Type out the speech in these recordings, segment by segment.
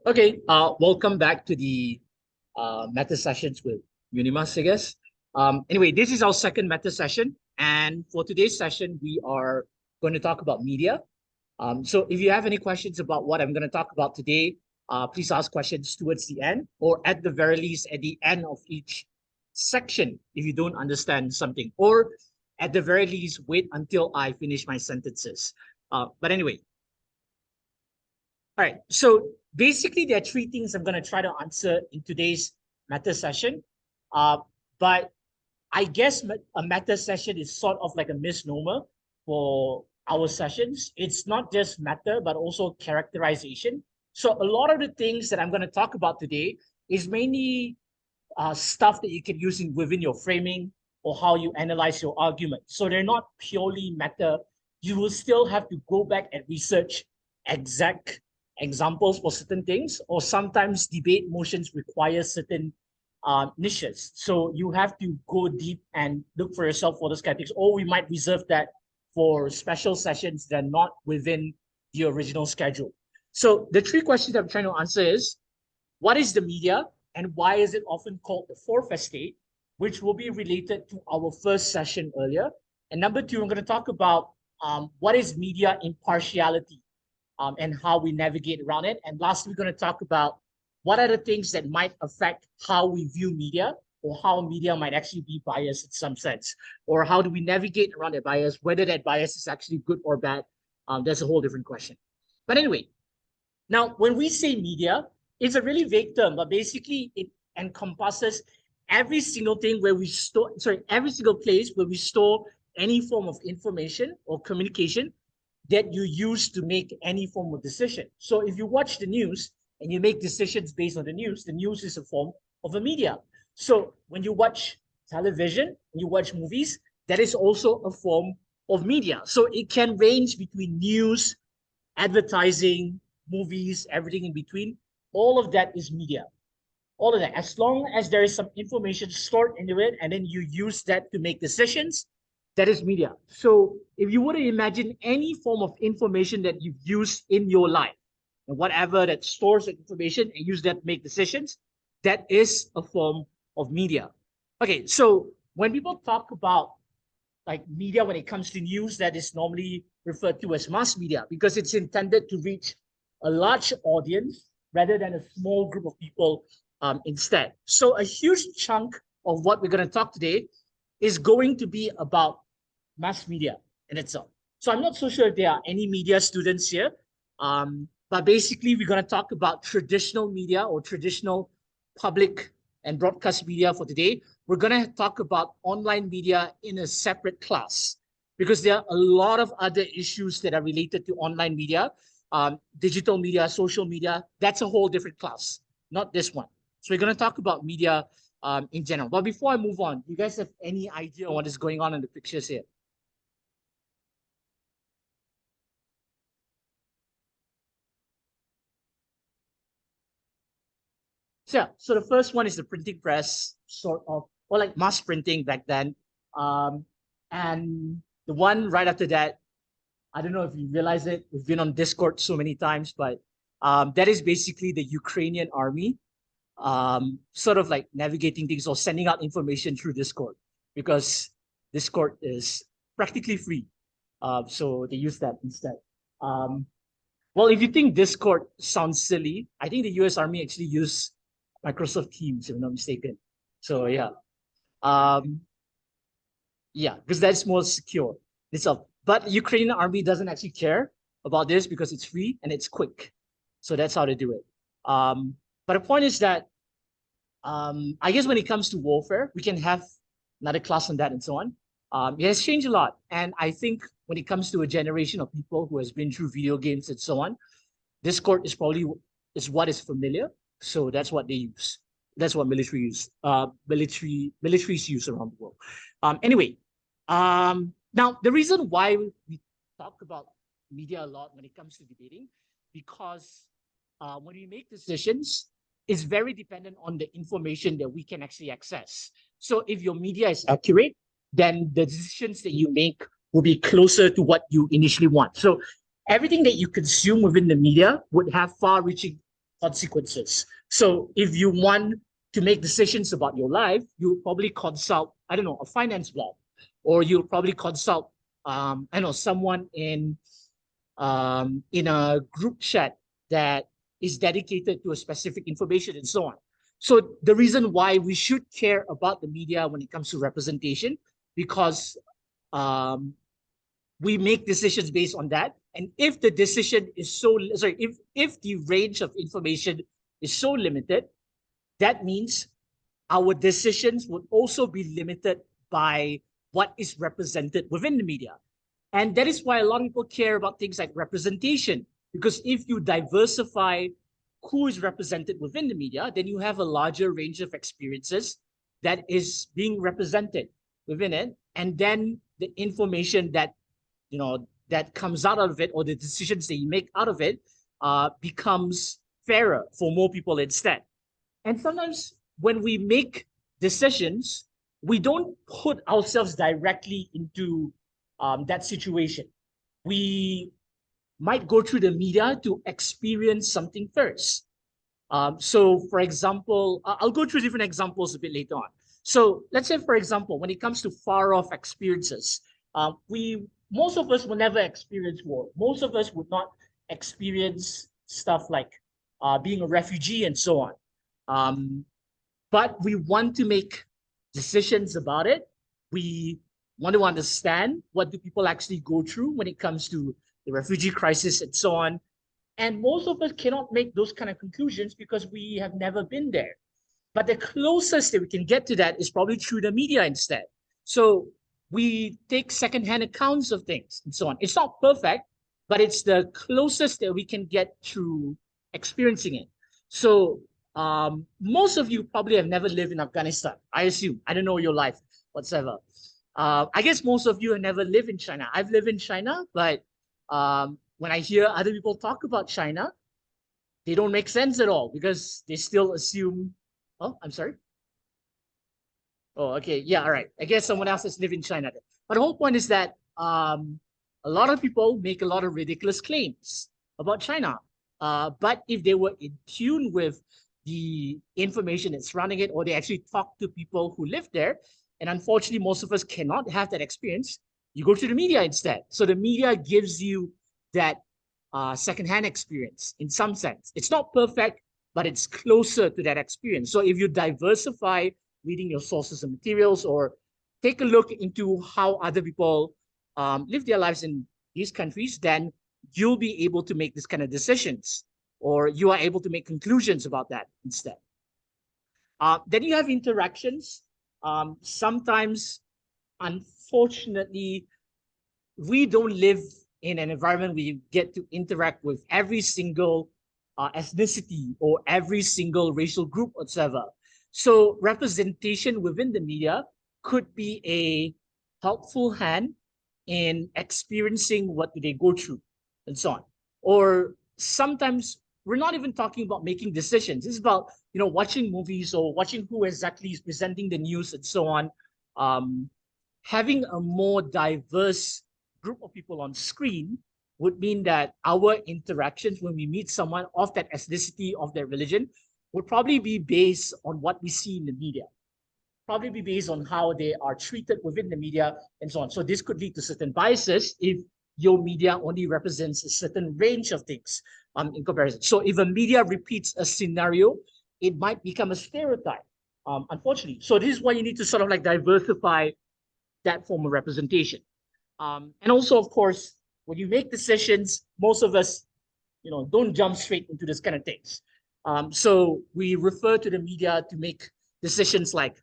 Okay, welcome back to the meta sessions with Unimas, I guess. Anyway, this is our second meta session, and for today's session, we are going to talk about media. So if you have any questions about what I'm going to talk about today, please ask questions towards the end, or at the very least, at the end of each section if you don't understand something, or at the very least, wait until I finish my sentences. But anyway, all right. So basically, there are three things I'm going to try to answer in today's meta session. But I guess a meta session is sort of like a misnomer for our sessions. It's not just meta, but also characterization. So a lot of the things that I'm going to talk about today is mainly stuff that you can use within your framing or how you analyze your argument. So they're not purely meta. You will still have to go back and research exact examples for certain things, or sometimes debate motions require certain niches. So you have to go deep and look for yourself for those categories, or we might reserve that for special sessions that are not within the original schedule. So the three questions I'm trying to answer is, what is the media and why is it often called the fourth estate, which will be related to our first session earlier. And number two, I'm going to talk about what is media impartiality and how we navigate around it. And lastly, we're going to talk about what are the things that might affect how we view media, or how media might actually be biased in some sense, or how do we navigate around that bias, whether that bias is actually good or bad. That's a whole different question. But anyway, now when we say media, it's a really vague term, but basically it encompasses every single thing where we store, sorry, every single place where we store any form of information or communication that you use to make any form of decision. So if you watch the news and you make decisions based on the news is a form of a media. So when you watch television, you watch movies, that is also a form of media. So it can range between news, advertising, movies, everything in between. All of that is media. All of that. As long as there is some information stored into it and then you use that to make decisions, that is media. So if you were to imagine any form of information that you've used in your life, and whatever that stores that information and use that to make decisions, that is a form of media. Okay, so when people talk about like media, when it comes to news, that is normally referred to as mass media because it's intended to reach a large audience rather than a small group of people instead. So a huge chunk of what we're going to talk today is going to be about mass media in itself. So I'm not so sure if there are any media students here, but basically we're going to talk about traditional media or traditional public and broadcast media for today. We're going to talk about online media in a separate class because there are a lot of other issues that are related to online media, digital media, social media. That's a whole different class, not this one. So we're going to talk about media in general. But before I move on, you guys have any idea what is going on in the pictures here? So yeah, so the first one is the printing press, sort of, or like mass printing back then. Um, and the one right after that, I don't know if you realize it, we've been on Discord so many times, but that is basically the Ukrainian army sort of like navigating things or sending out information through Discord because Discord is practically free. So they use that instead. Um, well, if you think Discord sounds silly, I think the US Army actually use Microsoft Teams, if I'm not mistaken. So um, yeah, because that's more secure itself. But Ukrainian army doesn't actually care about this because it's free and it's quick. So that's how they do it. But the point is that I guess when it comes to warfare, we can have another class on that and so on. It has changed a lot. And I think when it comes to a generation of people who has been through video games and so on, Discord is probably is what is familiar. So that's what they use. That's what military use. Militaries use around the world. Anyway, now the reason why we talk about media a lot when it comes to debating, because when we make decisions, it's very dependent on the information that we can actually access. So if your media is accurate, then the decisions that you make will be closer to what you initially want. So everything that you consume within the media would have far-reaching consequences. So if you want to make decisions about your life, you'll probably consult, I don't know, a finance blog, or you'll probably consult, I know, someone in a group chat that is dedicated to a specific information and so on. So the reason why we should care about the media when it comes to representation, because um, we make decisions based on that. And if the decision is so, sorry, if the range of information is so limited, that means our decisions would also be limited by what is represented within the media. And that is why a lot of people care about things like representation, because if you diversify who is represented within the media, then you have a larger range of experiences that is being represented within it. And then the information that, that comes out of it, or the decisions that you make out of it, becomes fairer for more people instead. And sometimes when we make decisions, we don't put ourselves directly into that situation. We might go through the media to experience something first. So, for example, I'll go through different examples a bit later on. So, let's say, for example, when it comes to far off experiences, most of us will never experience war. Most of us would not experience stuff like being a refugee and so on. But we want to make decisions about it. We want to understand what do people actually go through when it comes to the refugee crisis and so on. And most of us cannot make those kind of conclusions because we have never been there. But the closest that we can get to that is probably through the media instead. So we take secondhand accounts of things and so on. It's not perfect, but it's the closest that we can get through experiencing it. So most of you probably have never lived in Afghanistan, I assume. I don't know your life whatsoever. I guess most of you have never lived in China. I've lived in China, but when I hear other people talk about China, they don't make sense at all because they still assume, oh, I'm sorry. Oh, okay. Yeah, all right. I guess someone else has lived in China. But the whole point is that a lot of people make a lot of ridiculous claims about China. But if they were in tune with the information that's surrounding it, or they actually talk to people who live there, and unfortunately, most of us cannot have that experience, you go to the media instead. So the media gives you that secondhand experience in some sense. It's not perfect, but it's closer to that experience. So if you diversify reading your sources and materials, or take a look into how other people live their lives in these countries, then you'll be able to make this kind of decisions, or you are able to make conclusions about that instead. Then you have interactions. Sometimes, unfortunately, we don't live in an environment where you get to interact with every single ethnicity or every single racial group whatsoever. So representation within the media could be a helpful hand in experiencing what do they go through and so on. Or sometimes we're not even talking about making decisions. It's about, watching movies or watching who exactly is presenting the news and so on. Having a more diverse group of people on screen would mean that our interactions when we meet someone of that ethnicity, of their religion, would probably be based on what we see in the media, probably be based on how they are treated within the media and so on. So this could lead to certain biases if your media only represents a certain range of things in comparison. So if a media repeats a scenario, it might become a stereotype, unfortunately. So this is why you need to sort of like diversify that form of representation. And also, of course, when you make decisions, most of us, don't jump straight into this kind of things. So we refer to the media to make decisions like,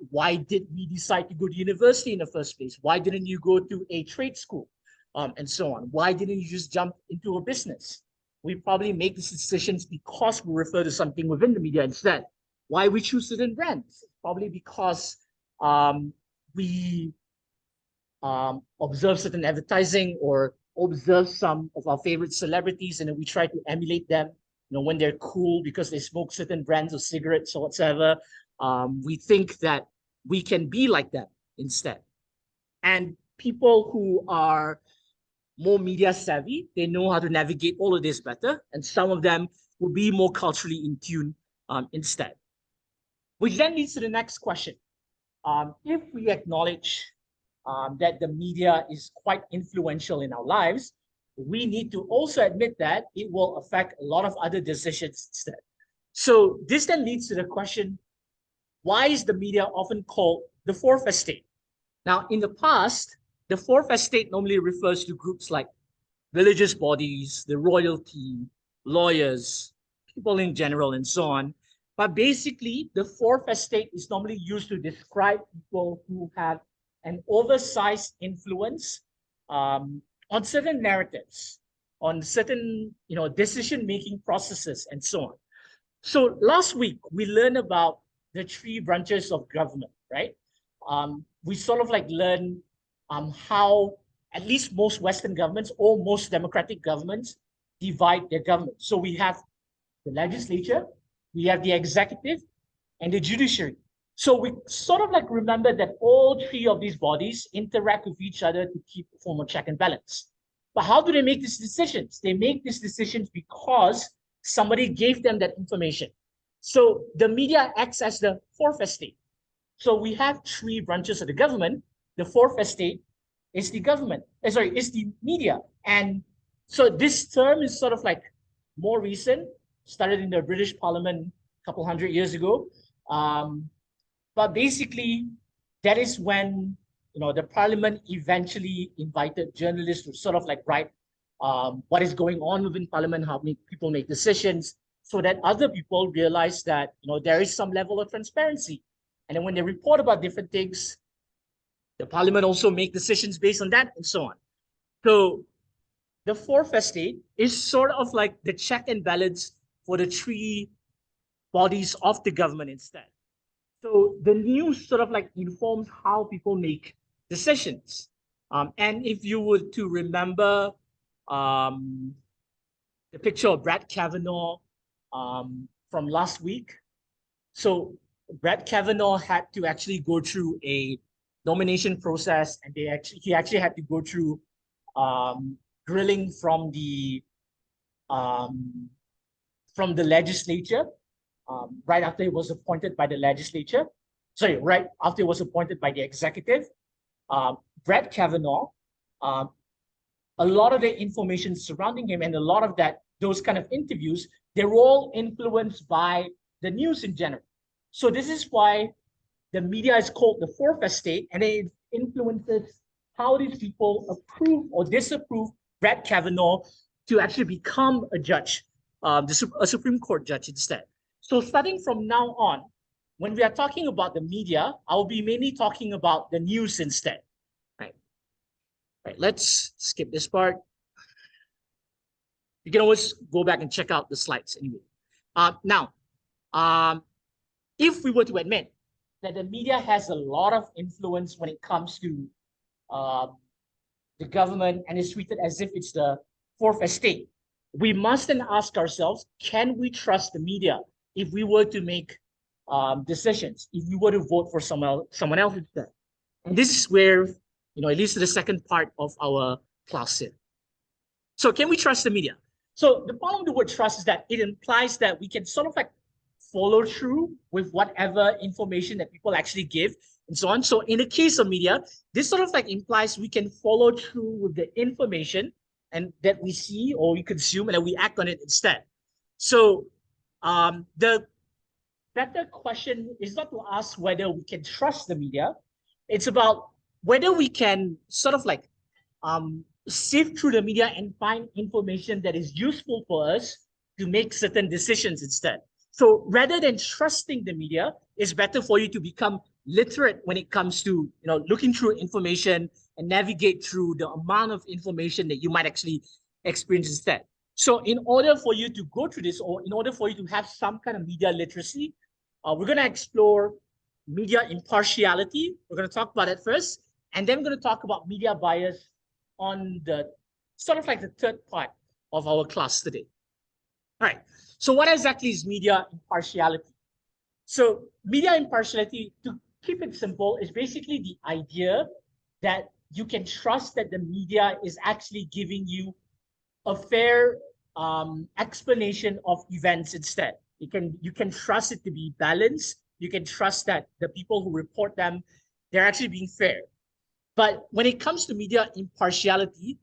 why did we decide to go to university in the first place? Why didn't you go to a trade school? And so on. Why didn't you just jump into a business? We probably make these decisions because we refer to something within the media instead. Why we choose certain brands? Probably because we observe certain advertising or observe some of our favorite celebrities, and then we try to emulate them, when they're cool because they smoke certain brands of cigarettes or whatsoever. We think that we can be like them instead. And people who are more media savvy, they know how to navigate all of this better. And some of them will be more culturally in tune instead. Which then leads to the next question. If we acknowledge that the media is quite influential in our lives, we need to also admit that it will affect a lot of other decisions instead. So this then leads to the question, why is the media often called the fourth estate? Now, in the past, the fourth estate normally refers to groups like religious bodies, the royalty, lawyers, people in general, and so on. But basically, the fourth estate is normally used to describe people who have an oversized influence on certain narratives, on certain decision-making processes, and so on. So last week, we learned about the three branches of government, right? We sort of like learned how at least most Western governments or most democratic governments divide their government. So we have the legislature, we have the executive, and the judiciary. So we sort of like remember that all three of these bodies interact with each other to keep a form of check and balance. But how do they make these decisions? They make these decisions because somebody gave them that information. So the media acts as the fourth estate. So we have three branches of the government. The fourth estate is the government. Is the media. And so this term is sort of like more recent, started in the British Parliament a couple hundred years ago. But basically, that is when the Parliament eventually invited journalists to sort of like write what is going on within Parliament, how people make decisions, so that other people realize that there is some level of transparency. And then when they report about different things, the Parliament also make decisions based on that and so on. So the fourth estate is sort of like the check and balance for the three bodies of the government instead. So the news sort of like informs how people make decisions. And if you were to remember the picture of Brad Kavanaugh from last week, so Brad Kavanaugh had to actually go through a nomination process, and he actually had to go through grilling from the legislature right after he was appointed by the legislature. Sorry, right after he was appointed by the executive. Brad Kavanaugh, a lot of the information surrounding him and a lot of those kind of interviews, they're all influenced by the news in general. So this is why the media is called the fourth estate, and it influences how these people approve or disapprove Brad Kavanaugh to actually become a judge, a Supreme Court judge instead. So starting from now on, when we are talking about the media, I'll be mainly talking about the news instead. Right. Let's skip this part. You can always go back and check out the slides anyway. Now, if we were to admit that the media has a lot of influence when it comes to the government and is treated as if it's the fourth estate, we must then ask ourselves, can we trust the media if we were to make decisions, if we were to vote for someone else instead? And this is where, it leads to the second part of our class here. So can we trust the media? So the problem with the word trust is that it implies that we can sort of like follow through with whatever information that people actually give and so on. So in the case of media, this sort of like implies we can follow through with the information and that we see or we consume and then we act on it instead. So the better question is not to ask whether we can trust the media. It's about whether we can sort of like sift through the media and find information that is useful for us to make certain decisions instead. So rather than trusting the media, it's better for you to become literate when it comes to looking through information and navigate through the amount of information that you might actually experience instead. So in order for you to go through this, or in order for you to have some kind of media literacy, we're going to explore media impartiality. We're going to talk about it first, and then we're going to talk about media bias on the sort of like the third part of our class today. All right. So what exactly is media impartiality? So media impartiality, to keep it simple, is basically the idea that you can trust that the media is actually giving you a fair explanation of events instead. You can trust it to be balanced. You can trust that the people who report them, they're actually being fair. But when it comes to media impartiality,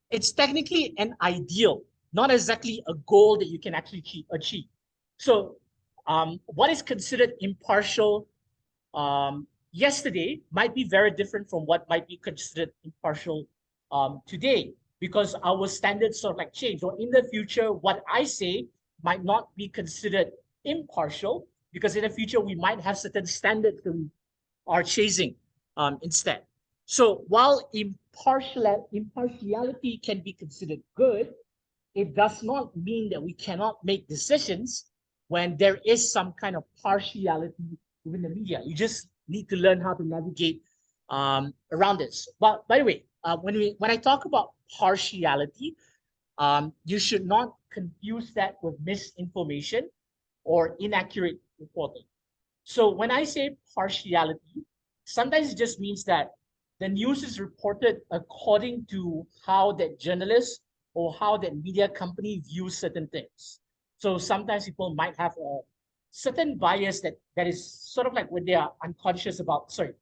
it's technically an ideal, not exactly a goal that you can actually achieve. So, what is considered impartial yesterday might be very different from what might be considered impartial today, because our standards sort of like change. Or in the future, what I say might not be considered impartial, because in the future we might have certain standards that we are chasing instead. So while impartiality can be considered good, it does not mean that we cannot make decisions when there is some kind of partiality within the media. You just need to learn how to navigate around this. But by the way, when I talk about partiality, you should not confuse that with misinformation or inaccurate reporting. So when I say partiality, sometimes it just means that the news is reported according to how that journalist or how that media company views certain things. So sometimes people might have a certain bias that is sort of like when they are unconscious about, sorry,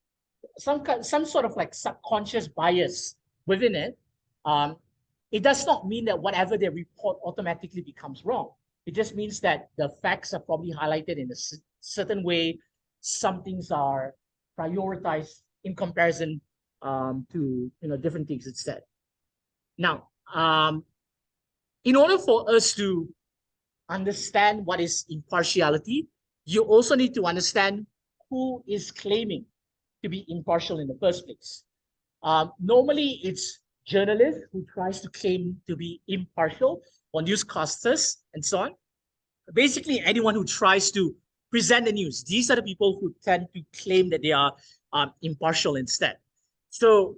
some sort of like subconscious bias within it. Um, it does not mean that whatever they report automatically becomes wrong. It just means that the facts are probably highlighted in a certain way. Some things are prioritized in comparison to different things instead. Now, in order for us to understand what is impartiality, you also need to understand who is claiming to be impartial in the first place. Normally, it's journalists who tries to claim to be impartial, or newscasters and so on. Basically, anyone who tries to present the news. These are the people who tend to claim that they are impartial instead. So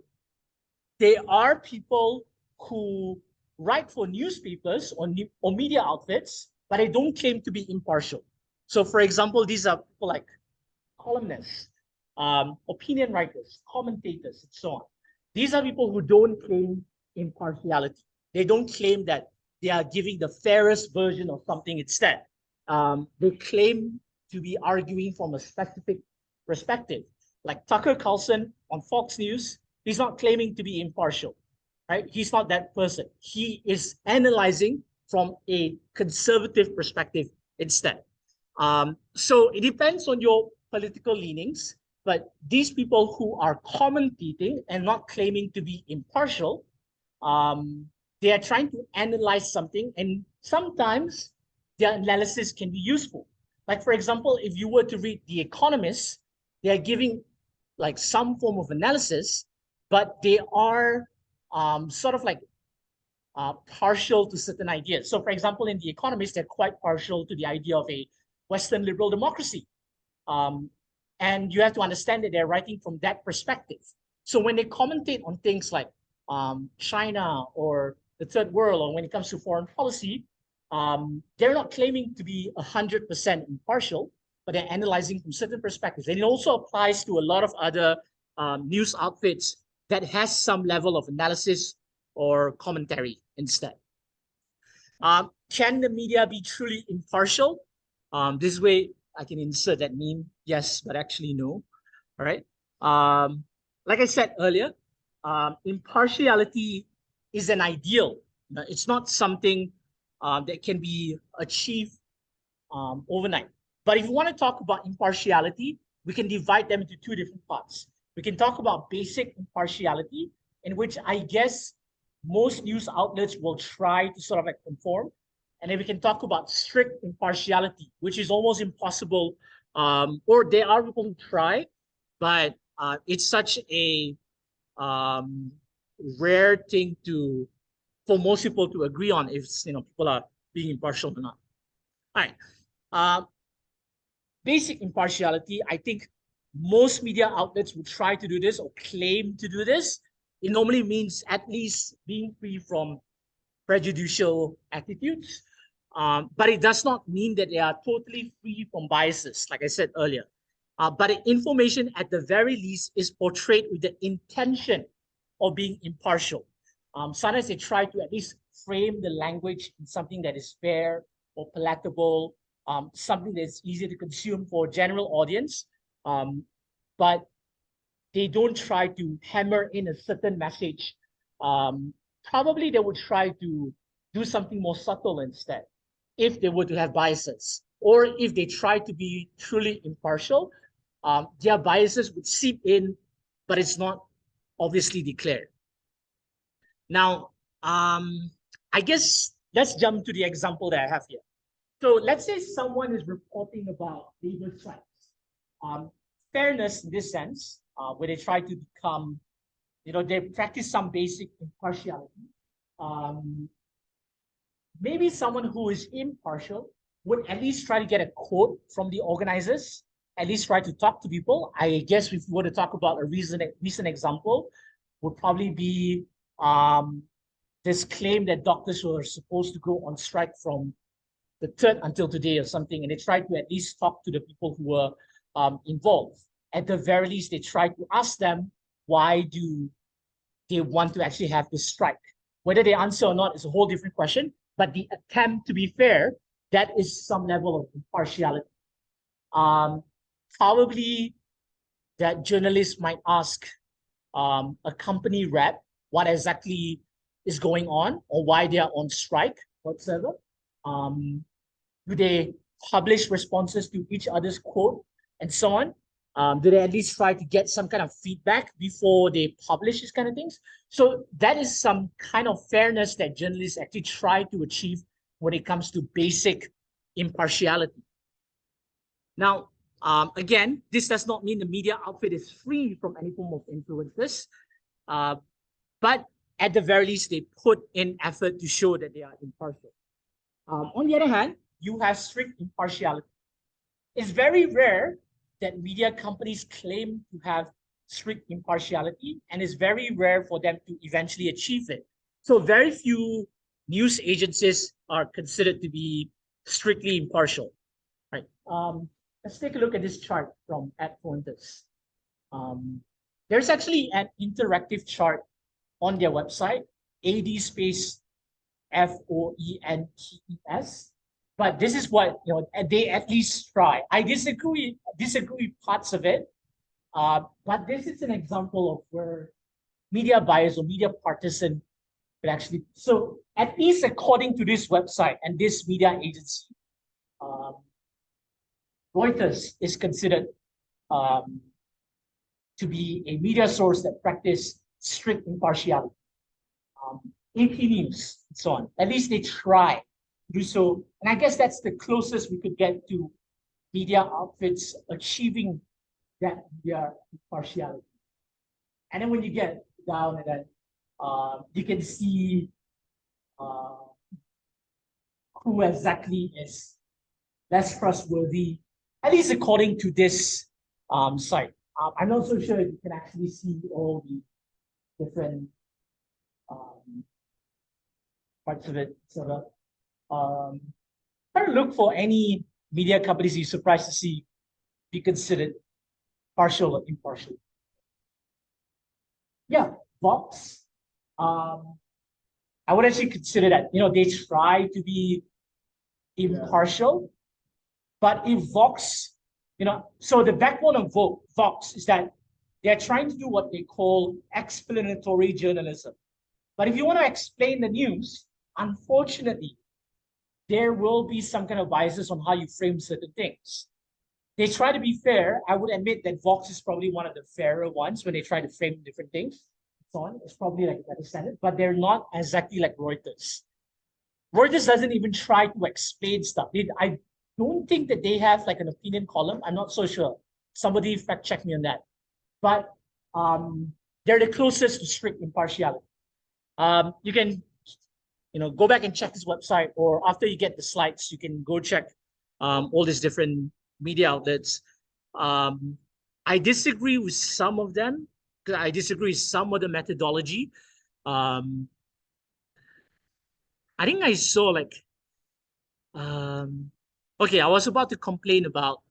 there are people who write for newspapers or media outfits, but they don't claim to be impartial. So, for example, these are people like columnists, opinion writers, commentators, and so on. These are people who don't claim impartiality. They don't claim that they are giving the fairest version of something instead. They claim to be arguing from a specific perspective. Like Tucker Carlson on Fox News, he's not claiming to be impartial, right? He's not that person. He is analyzing from a conservative perspective instead. So it depends on your political leanings, but these people who are commentating and not claiming to be impartial, they are trying to analyze something, and sometimes their analysis can be useful. Like, for example, if you were to read The Economist, they are giving like some form of analysis, but they are sort of like partial to certain ideas. So, for example, in The Economist, they're quite partial to the idea of a Western liberal democracy. And you have to understand that they're writing from that perspective. So when they commentate on things like China or the third world, or when it comes to foreign policy, they're not claiming to be 100% impartial, but they're analyzing from certain perspectives. And it also applies to a lot of other news outfits that has some level of analysis or commentary instead. Can the media be truly impartial? This way, I can insert that meme, yes, but actually no. All right. Like I said earlier, impartiality is an ideal. It's not something that can be achieved overnight. But if you want to talk about impartiality, we can divide them into two different parts. We can talk about basic impartiality, in which I guess most news outlets will try to sort of like conform. And then we can talk about strict impartiality, which is almost impossible, or there are people who try, but it's such a rare thing for most people to agree on if people are being impartial or not. All right. Basic impartiality, I think most media outlets would try to do this or claim to do this. It normally means at least being free from prejudicial attitudes. But it does not mean that they are totally free from biases, like I said earlier. But information at the very least is portrayed with the intention of being impartial. Sometimes they try to at least frame the language in something that is fair or palatable, something that's easy to consume for a general audience. But they don't try to hammer in a certain message. Probably they would try to do something more subtle instead if they were to have biases, or if they try to be truly impartial, their biases would seep in, but it's not obviously declared. Now, I guess let's jump to the example that I have here. So let's say someone is reporting about labor strikes. Fairness in this sense, where they try to become, they practice some basic impartiality. Maybe someone who is impartial would at least try to get a quote from the organizers, at least try to talk to people. I guess if we were to talk about a recent example, would probably be this claim that doctors were supposed to go on strike from the 3rd until today or something, and they tried to at least talk to the people who were involved. At the very least, they tried to ask them, why do they want to actually have this strike? Whether they answer or not is a whole different question, but the attempt to be fair, that is some level of impartiality. Probably that journalists might ask a company rep what exactly is going on or why they are on strike, whatsoever. Do they publish responses to each other's quote and so on? Do they at least try to get some kind of feedback before they publish these kind of things? So that is some kind of fairness that journalists actually try to achieve when it comes to basic impartiality. Now, again, this does not mean the media outfit is free from any form of influences, but at the very least, they put in effort to show that they are impartial. On the other hand, you have strict impartiality. It's very rare that media companies claim to have strict impartiality, and it's very rare for them to eventually achieve it. So very few news agencies are considered to be strictly impartial. Right. Let's take a look at this chart from @Pointers. There's actually an interactive chart on their website, AD space FOENTES. But this is what they at least try. I disagree with parts of it, but this is an example of where media bias or media partisan could actually. So at least according to this website and this media agency, Reuters is considered to be a media source that practices strict impartiality. AP News and so on. At least they try to do so. And I guess that's the closest we could get to media outfits achieving that media impartiality. And then when you get down and then you can see who exactly is less trustworthy, at least according to this site. I'm not so sure if you can actually see all the different parts of it. So try to look for any media companies you're surprised to see be considered partial or impartial. Yeah, Vox. I would actually consider that. They try to be impartial, but if Vox, so the backbone of Vox is that they're trying to do what they call explanatory journalism. But if you want to explain the news, unfortunately, there will be some kind of biases on how you frame certain things. They try to be fair. I would admit that Vox is probably one of the fairer ones when they try to frame different things. So on. It's probably like better standard, but they're not exactly like Reuters. Reuters doesn't even try to explain stuff. I don't think that they have like an opinion column. I'm not so sure. Somebody fact check me on that. But they're the closest to strict impartiality. You can go back and check this website, or after you get the slides, you can go check all these different media outlets. I disagree with some of them because I disagree with some of the methodology. I think I saw like, okay, I was about to complain about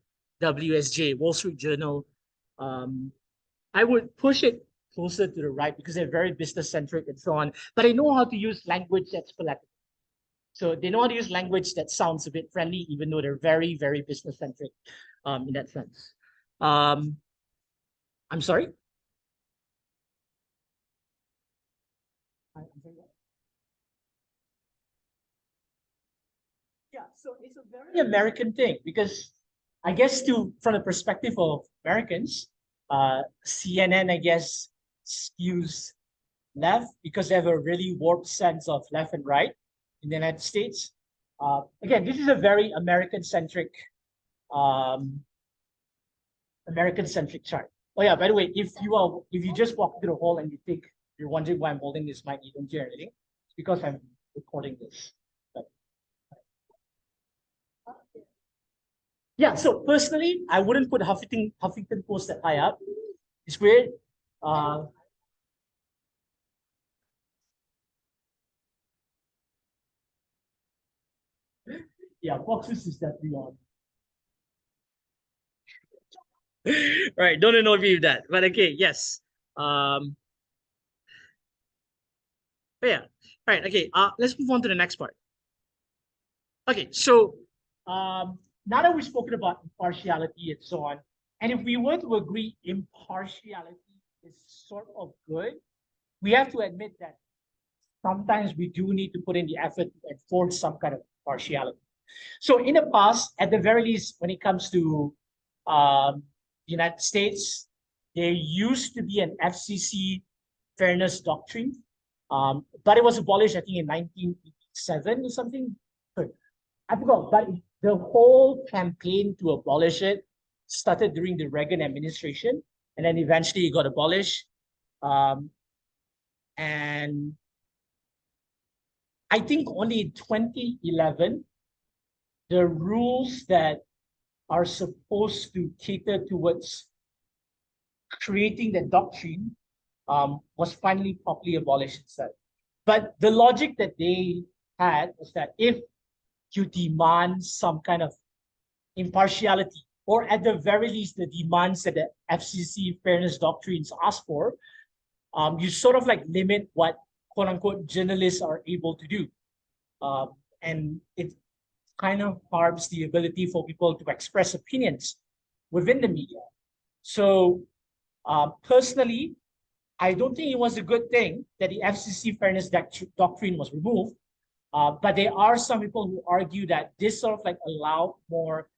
WSJ, Wall Street Journal. I would push it closer to the right because they're very business centric and so on. But they know how to use language that's palatable. So they know how to use language that sounds a bit friendly, even though they're very, very business centric in that sense. I'm sorry? I'm sorry, what? Yeah, so it's a very American thing because I guess from the perspective of Americans, CNN, I guess, skews left because they have a really warped sense of left and right in the United States. Again, this is a very um, American centric chart. Oh yeah, by the way, if you just walk through the hall and you're wondering why I'm holding this mic, you don't hear anything. It's because I'm recording this. But, yeah, so personally, I wouldn't put Huffington Post that high up. It's weird. Uh, yeah, Foxes is definitely on. Right, don't know if you that, but okay, yes. But yeah, right, okay. Let's move on to the next part. Okay, so now that we've spoken about impartiality and so on, and if we were to agree impartiality is sort of good, we have to admit that sometimes we do need to put in the effort to enforce some kind of partiality. So in the past, at the very least, when it comes to the United States, there used to be an FCC fairness doctrine, but it was abolished, I think, in 1987 or something. I forgot, but the whole campaign to abolish it started during the Reagan administration, and then eventually it got abolished. Um, and I think only in 2011, the rules that are supposed to cater towards creating the doctrine was finally properly abolished instead. But the logic that they had was that if you demand some kind of impartiality, or at the very least, the demands that the FCC fairness doctrines ask for, you sort of like limit what quote unquote journalists are able to do. And it kind of harms the ability for people to express opinions within the media. So personally, I don't think it was a good thing that the FCC fairness doctrine was removed. But there are some people who argue that this sort of like allowed more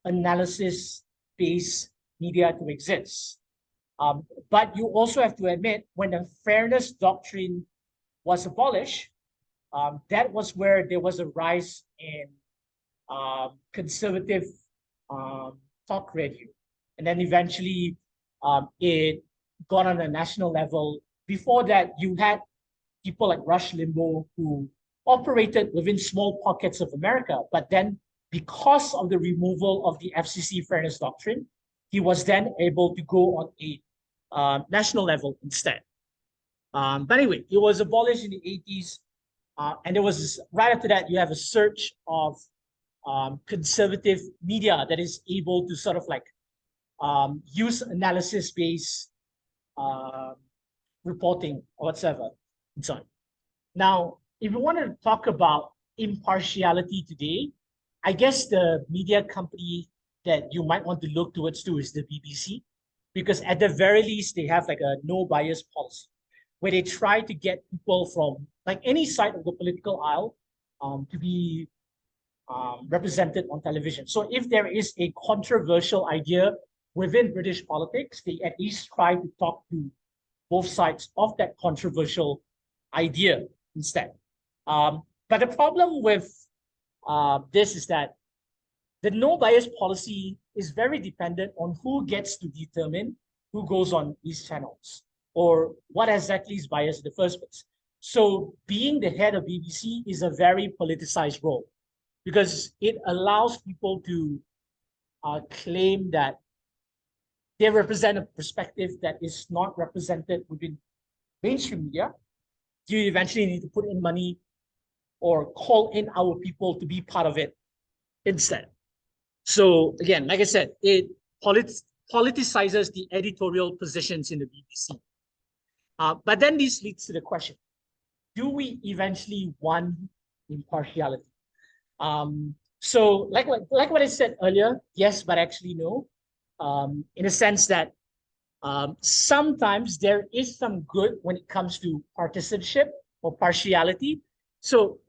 analysis-based media to exist. But you also have to admit when the fairness doctrine was abolished, that was where there was a rise in conservative talk radio. And then eventually it got on a national level. Before that, you had people like Rush Limbaugh who operated within small pockets of America. But then because of the removal of the FCC fairness doctrine, he was then able to go on a national level instead. But anyway, it was abolished in the 80s. And there was, right after that, you have a surge of conservative media that is able to sort of like use analysis-based reporting or whatsoever and so on. Now, if we want to talk about impartiality today, I guess the media company that you might want to look towards to is the BBC, because at the very least, they have like a no bias policy where they try to get people from like any side of the political aisle to be represented on television. So if there is a controversial idea within British politics, they at least try to talk to both sides of that controversial idea instead. But the problem with this is that the no bias policy is very dependent on who gets to determine who goes on these channels or what exactly is bias in the first place. So being the head of BBC is a very politicized role because it allows people to claim that they represent a perspective that is not represented within mainstream media. You eventually need to put in money or call in our people to be part of it instead. So again, like I said, it politicizes the editorial positions in the BBC. But then this leads to the question, do we eventually want impartiality? So like what I said earlier, yes, but actually no. In a sense that sometimes there is some good when it comes to partisanship or partiality. So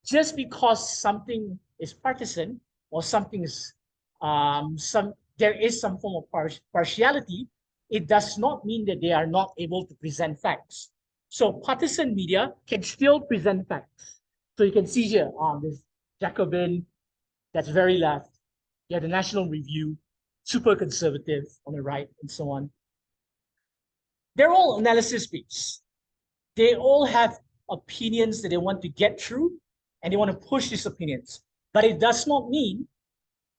just because something is partisan or something is there is some form of partiality, it does not mean that they are not able to present facts. So partisan media can still present facts. So you can see here, this Jacobin, that's very left. You have the National Review, super conservative on the right, and so on. They're all analysis based. They all have opinions that they want to get through, and they want to push these opinions. But it does not mean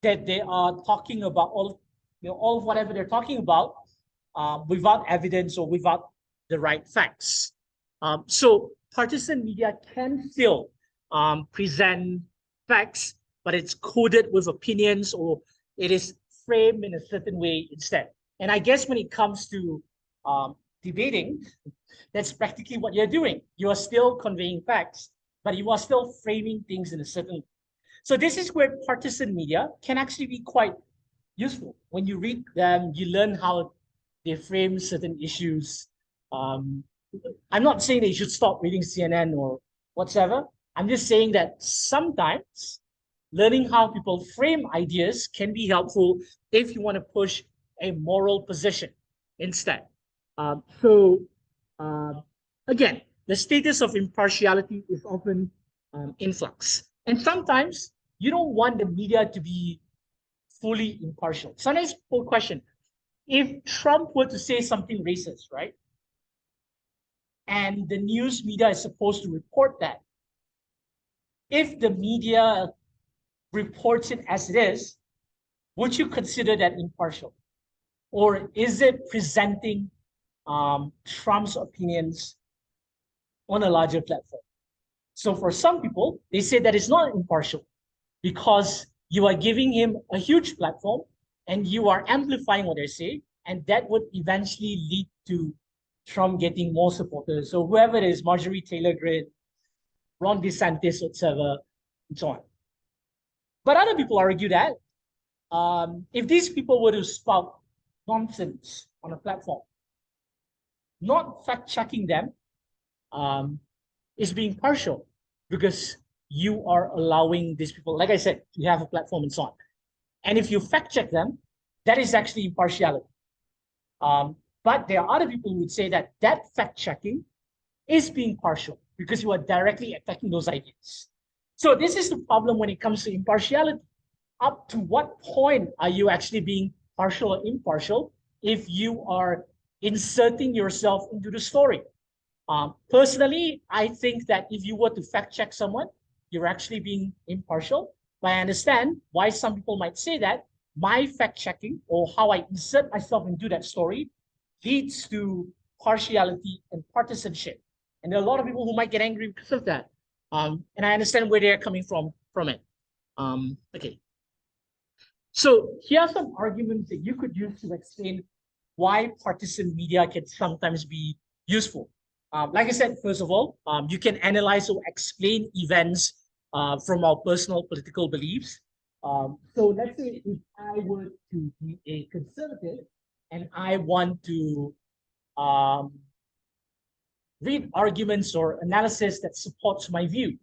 that they are talking about all of whatever they're talking about without evidence or without the right facts. So partisan media can still present facts, but it's coded with opinions, or it is framed in a certain way instead. And I guess when it comes to debating, that's practically what you're doing. You are still conveying facts, but you are still framing things in a certain way. So this is where partisan media can actually be quite useful. When you read them, you learn how they frame certain issues. I'm not saying that you should stop reading CNN or whatsoever. I'm just saying that sometimes learning how people frame ideas can be helpful if you want to push a moral position instead. So again, the status of impartiality is often in flux. And sometimes you don't want the media to be fully impartial. Sometimes people question, if Trump were to say something racist, right? And the news media is supposed to report that. If the media reports it as it is, would you consider that impartial? Or is it presenting Trump's opinions on a larger platform? So for some people, they say that it's not impartial because you are giving him a huge platform and you are amplifying what they say, and that would eventually lead to Trump getting more supporters. So whoever it is, Marjorie Taylor Greene, Ron DeSantis, etc., and so on. But other people argue that if these people were to spout nonsense on a platform, not fact-checking them is being partial, because you are allowing these people, like I said, to have a platform and so on. And if you fact-check them, that is actually impartiality. But there are other people who would say that that fact-checking is being partial because you are directly attacking those ideas. So this is the problem when it comes to impartiality. Up to what point are you actually being partial or impartial if you are inserting yourself into the story? Personally, I think that if you were to fact check someone, you're actually being impartial. But I understand why some people might say that my fact checking or how I insert myself into that story leads to partiality and partisanship. And there are a lot of people who might get angry because of that. And I understand where they're coming from it. Okay. So here are some arguments that you could use to explain why partisan media can sometimes be useful. Like I said, first of all, you can analyze or explain events from our personal political beliefs. So let's say if I were to be a conservative and I want to read arguments or analysis that supports my view,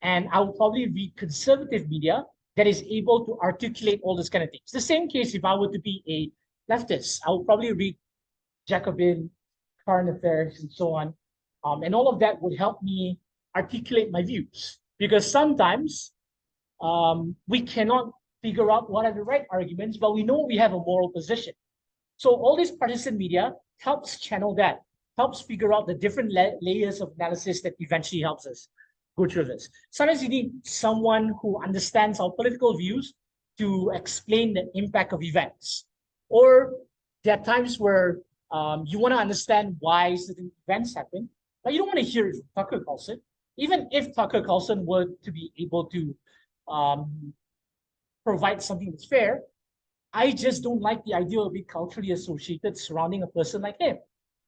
and I will probably read conservative media that is able to articulate all this kind of things. The same case if I were to be a leftist, I will probably read Jacobin, current affairs, and so on. And all of that would help me articulate my views, because sometimes we cannot figure out what are the right arguments, but we know we have a moral position. So all this partisan media helps channel that, helps figure out the different layers of analysis that eventually helps us go through this. Sometimes you need someone who understands our political views to explain the impact of events. Or there are times where you want to understand why certain events happen, but you don't want to hear it from Tucker Carlson. Even if Tucker Carlson were to be able to provide something that's fair, I just don't like the idea of being culturally associated surrounding a person like him.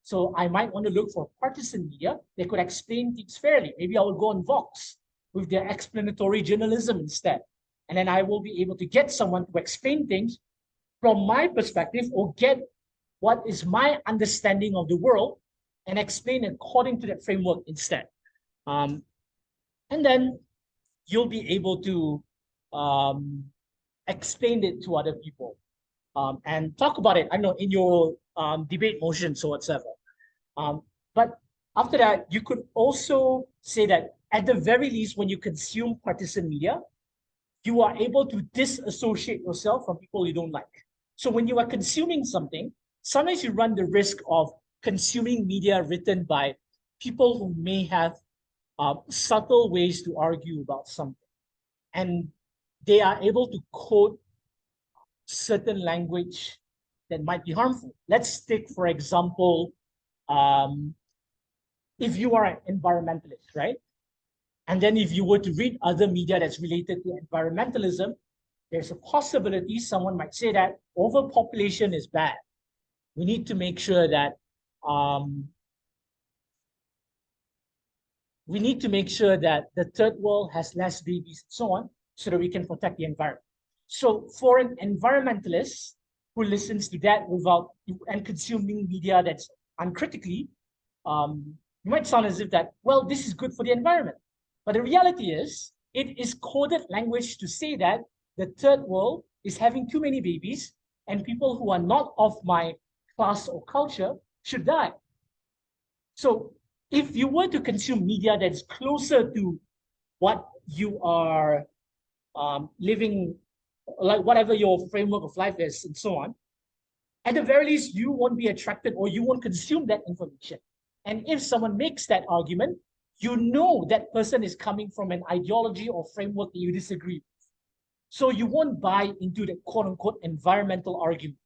So I might want to look for partisan media that could explain things fairly. Maybe I will go on Vox with their explanatory journalism instead. And then I will be able to get someone to explain things from my perspective or get what is my understanding of the world and explain according to that framework instead. And then you'll be able to explain it to other people and talk about it, I know, in your debate motions or whatsoever. But after that, you could also say that at the very least, when you consume partisan media, you are able to disassociate yourself from people you don't like. So when you are consuming something, sometimes you run the risk of consuming media written by people who may have subtle ways to argue about something. And they are able to quote certain language that might be harmful. Let's take, for example, if you are an environmentalist, right? And then if you were to read other media that's related to environmentalism, there's a possibility someone might say that overpopulation is bad. We need to make sure that the third world has less babies and so on, so that we can protect the environment. So for an environmentalist who listens to that without and consuming media that's uncritically, you might sound as if that, well, this is good for the environment. But the reality is, it is coded language to say that the third world is having too many babies and people who are not of my class or culture should die. So if you were to consume media that's closer to what you are living, like whatever your framework of life is and so on, at the very least, you won't be attracted or you won't consume that information. And if someone makes that argument, you know that person is coming from an ideology or framework that you disagree with. So you won't buy into the quote unquote environmental argument.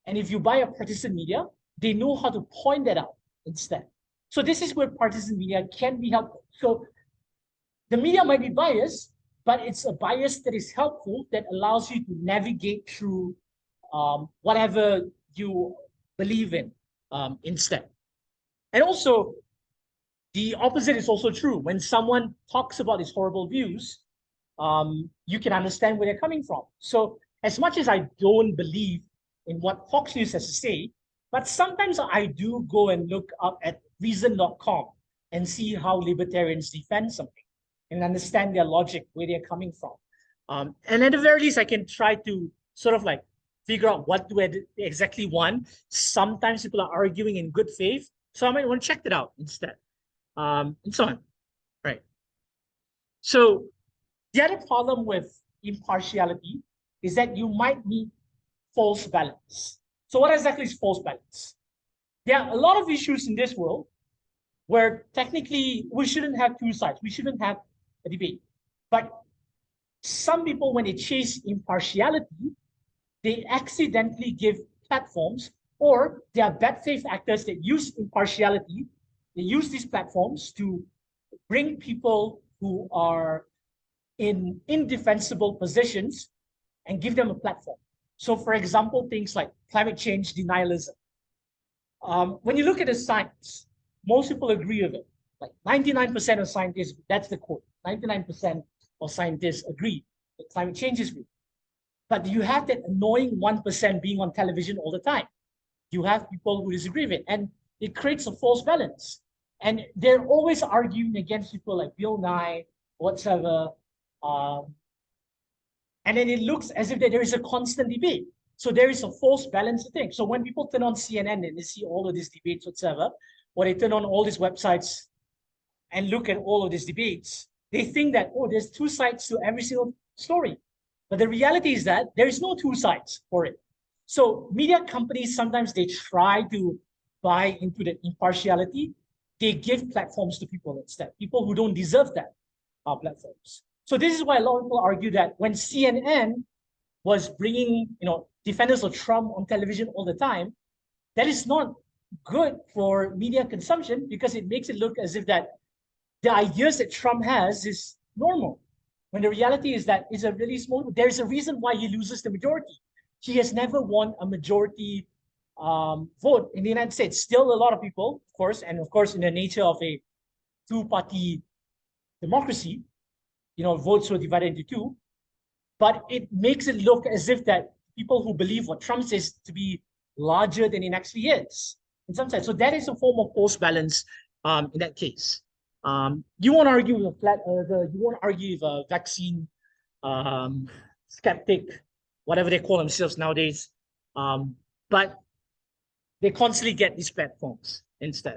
And if you buy a partisan media, they know how to point that out instead. So this is where partisan media can be helpful. So the media might be biased, but it's a bias that is helpful, that allows you to navigate through whatever you believe in instead. And also, the opposite is also true. When someone talks about his horrible views, you can understand where they're coming from. So as much as I don't believe in what Fox News has to say, but sometimes I do go and look up at reason.com and see how libertarians defend something and understand their logic, where they're coming from. And at the very least, I can try to sort of like figure out what do I exactly want. Sometimes people are arguing in good faith, so I might want to check that out instead. And so on, right? So the other problem with impartiality is that you might need false balance. So what exactly is false balance? There are a lot of issues in this world where technically we shouldn't have two sides. We shouldn't have a debate. But some people, when they chase impartiality, they accidentally give platforms, or there are bad faith actors that use impartiality. They use these platforms to bring people who are in indefensible positions and give them a platform. So for example, things like climate change denialism. When you look at the science, most people agree with it. Like 99% of scientists, that's the quote, 99% of scientists agree that climate change is real. But you have that annoying 1% being on television all the time. You have people who disagree with it, and it creates a false balance. And they're always arguing against people like Bill Nye, whatsoever. And then it looks as if there is a constant debate. So there is a false balance thing. So when people turn on CNN and they see all of these debates, whatsoever, or they turn on all these websites and look at all of these debates, they think that, oh, there's two sides to every single story. But the reality is that there is no two sides for it. So media companies, sometimes they try to buy into the impartiality. They give platforms to people instead, people who don't deserve that platforms. So this is why a lot of people argue that when CNN was bringing, defenders of Trump on television all the time, that is not good for media consumption, because it makes it look as if that the ideas that Trump has is normal, when the reality is that it's a really small. There's a reason why he loses the majority. He has never won a majority vote in the United States. Still a lot of people, of course, and of course, in the nature of a two-party democracy, votes were divided into two. But it makes it look as if that people who believe what Trump says to be larger than it actually is, in some sense. So that is a form of false balance in that case. You won't argue with a vaccine skeptic, whatever they call themselves nowadays. But they constantly get these platforms instead.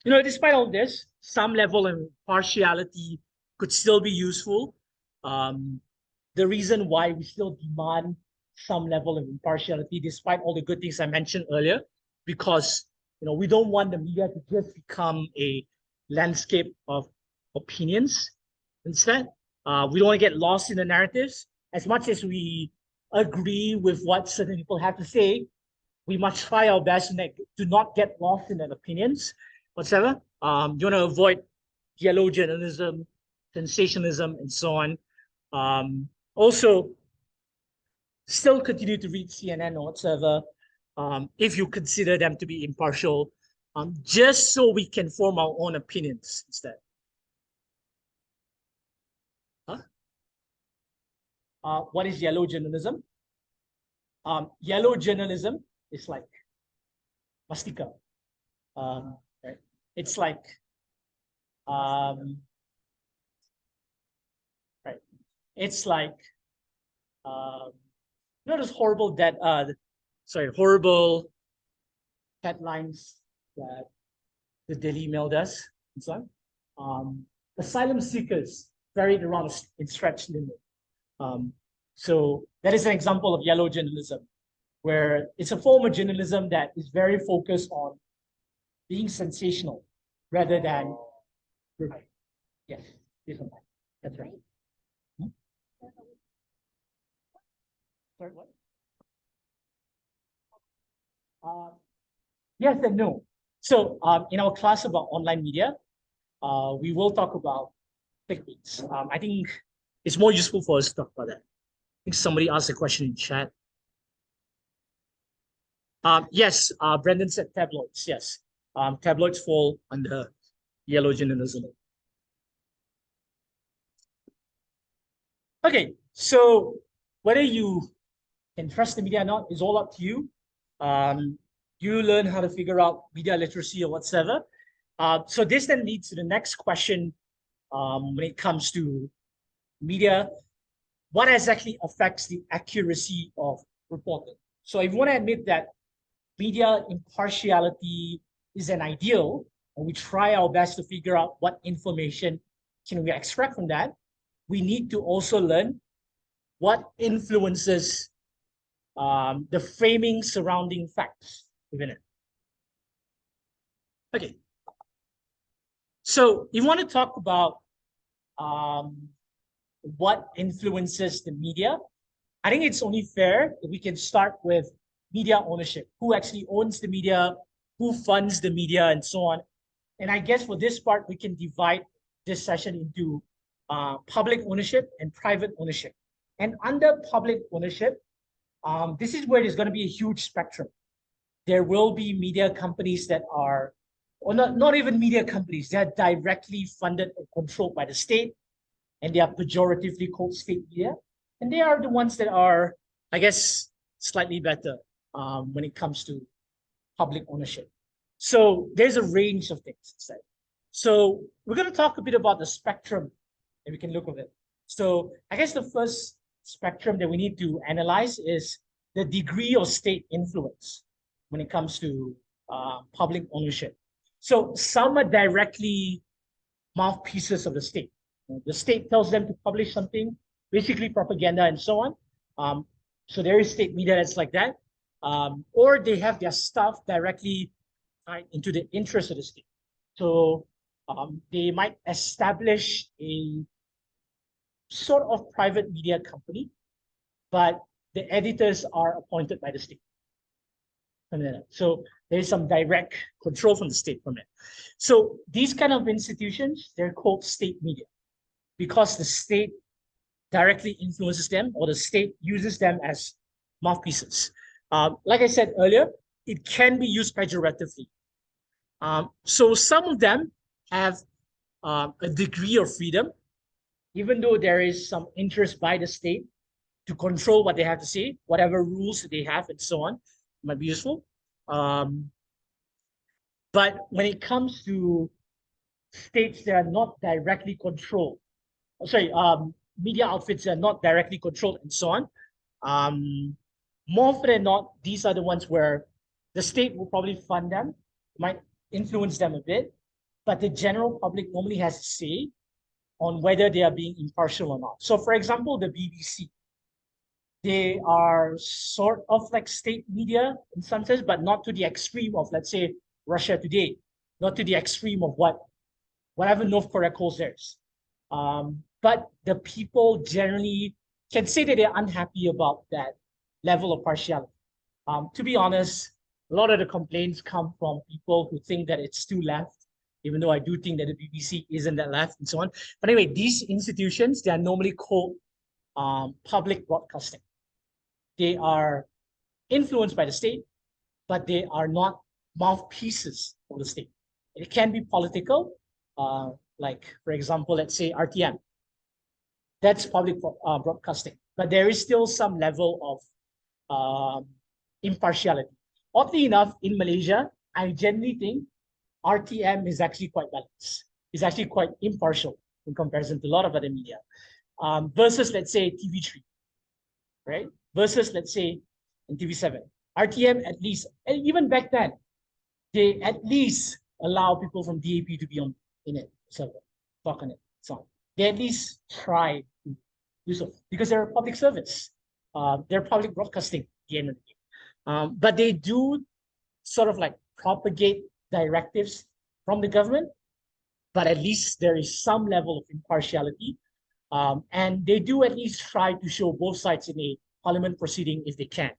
Despite all this, some level of partiality could still be useful. The reason why we still demand some level of impartiality, despite all the good things I mentioned earlier, because we don't want the media to just become a landscape of opinions. Instead, we don't want to get lost in the narratives. As much as we agree with what certain people have to say, we must try our best to not get lost in their opinions whatsoever. You want to avoid yellow journalism, sensationalism, and so on. Also, still continue to read CNN or whatsoever if you consider them to be impartial, just so we can form our own opinions instead. Huh? What is yellow journalism? Yellow journalism is like mastika. Right? It's like right. It's like those horrible horrible headlines that the Daily Mail does and so on. Asylum seekers buried around in stretched limit. So that is an example of yellow journalism, where it's a form of journalism that is very focused on being sensational rather than yes, that's right. Hmm? Sorry, what? Yes and no. So in our class about online media, we will talk about clickbaits. I think it's more useful for us to talk about that. I think somebody asked a question in chat. Yes, Brendan said tabloids. Yes, tabloids fall under yellow journalism. Okay, so whether you can trust the media or not is all up to you. You learn how to figure out media literacy or whatsoever. So this then leads to the next question when it comes to media. What exactly affects the accuracy of reporting? So if you want to admit that media impartiality is an ideal, and we try our best to figure out what information can we extract from that, we need to also learn what influences the framing surrounding facts within it. Okay. So you want to talk about what influences the media, I think it's only fair that we can start with media ownership. Who actually owns the media, who funds the media, and so on. And I guess for this part, we can divide this session into public ownership and private ownership. And under public ownership, this is where there's going to be a huge spectrum. There will be media companies that are, or not even media companies, they're directly funded and controlled by the state, and they are pejoratively called state media. And they are the ones that are, I guess, slightly better when it comes to public ownership. So there's a range of things instead. So we're going to talk a bit about the spectrum, and we can look at it. So I guess the first spectrum that we need to analyze is the degree of state influence when it comes to public ownership. So some are directly mouthpieces of the state. The state tells them to publish something, basically propaganda and so on. So there is state media that's like that. Or they have their stuff directly tied into the interest of the state. So they might establish a sort of private media company, but the editors are appointed by the state. So there's some direct control from the state from it. So these kind of institutions, they're called state media because the state directly influences them, or the state uses them as mouthpieces. Like I said earlier, it can be used pejoratively. So some of them have a degree of freedom, even though there is some interest by the state to control what they have to say, whatever rules they have, and so on, might be useful. Um, but when it comes to states that are not directly controlled, sorry, media outfits that are not directly controlled, and so on, um, more often than not, these are the ones where the state will probably fund them, might influence them a bit, but the general public normally has a say on whether they are being impartial or not. So, for example, the BBC, they are sort of like state media in some sense, but not to the extreme of, let's say, Russia Today, not to the extreme of whatever North Korea calls theirs. But the people generally can say that they're unhappy about that level of partiality. To be honest, a lot of the complaints come from people who think that it's too left, even though I do think that the BBC isn't that left and so on. But anyway, these institutions, they are normally called public broadcasting. They are influenced by the state, but they are not mouthpieces of the state. It can be political, like, for example, let's say RTM. That's public broadcasting, but there is still some level of impartiality. Oddly enough, in Malaysia, I generally think RTM is actually quite balanced. It's actually quite impartial in comparison to a lot of other media. Versus, let's say, TV3, right? Versus, let's say, in TV7. RTM, at least, and even back then, they at least allow people from DAP to be in it, so talk on it, so on. They at least try to do so because they're a public service. They're public broadcasting at the end of the day. But they do sort of like propagate directives from the government, but at least there is some level of impartiality. And they do at least try to show both sides in a parliament proceeding if they can.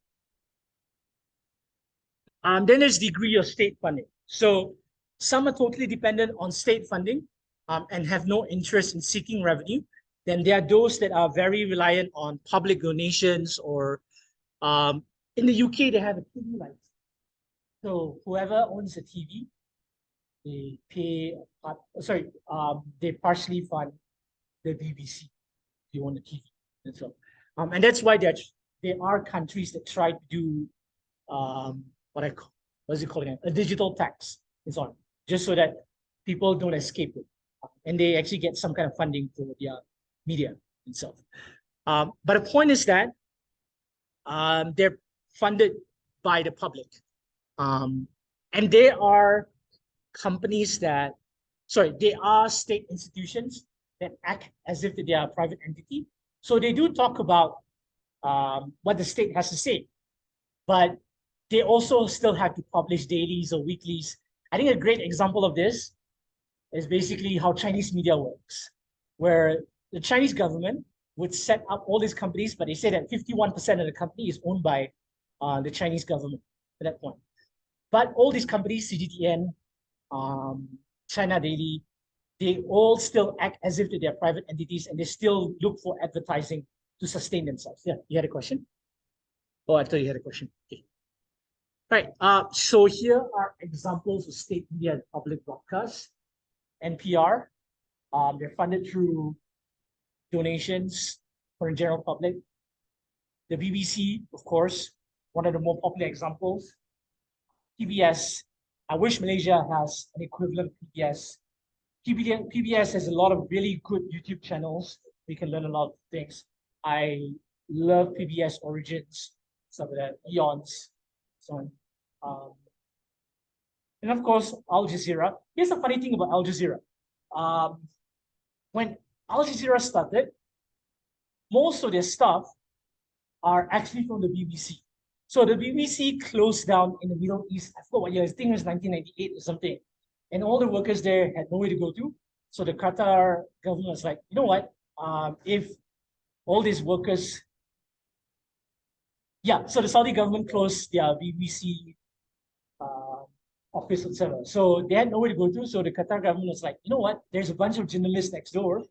Then there's degree of state funding. So some are totally dependent on state funding and have no interest in seeking revenue. Then there are those that are very reliant on public donations or in the UK, they have a TV license. So whoever owns a TV, they pay, they partially fund the BBC if you own a TV. And so, and that's why there are countries that try to do what's it called again? A digital tax and so on, just so that people don't escape it. And they actually get some kind of funding for their media itself. But the point is that they're funded by the public. And they are companies that, they are state institutions that act as if they are a private entity. So they do talk about what the state has to say, but they also still have to publish dailies or weeklies. I think a great example of this is basically how Chinese media works, where the Chinese government would set up all these companies, but they say that 51% of the company is owned by the Chinese government at that point. But all these companies, CGTN, China Daily, they all still act as if they're private entities and they still look for advertising to sustain themselves. Yeah, you had a question? Oh, I thought you had a question. Okay. Right. So here are examples of state media and public broadcasts. NPR, they're funded through donations for the general public. The BBC, of course, one of the more popular examples. PBS, I wish Malaysia has an equivalent PBS. PBS has a lot of really good YouTube channels. We can learn a lot of things. I love PBS Origins, some of that, Eons, so on. And of course, Al Jazeera. Here's the funny thing about Al Jazeera. When Al Jazeera started, most of their staff are actually from the BBC. So the BBC closed down in the Middle East. I forgot what year. I think it was 1998 or something. And all the workers there had nowhere to go to. So the Qatar government was like, you know what? If all these workers, so the Saudi government closed their BBC office, etc. So they had nowhere to go to. So the Qatar government was like, you know what? There's a bunch of journalists next door.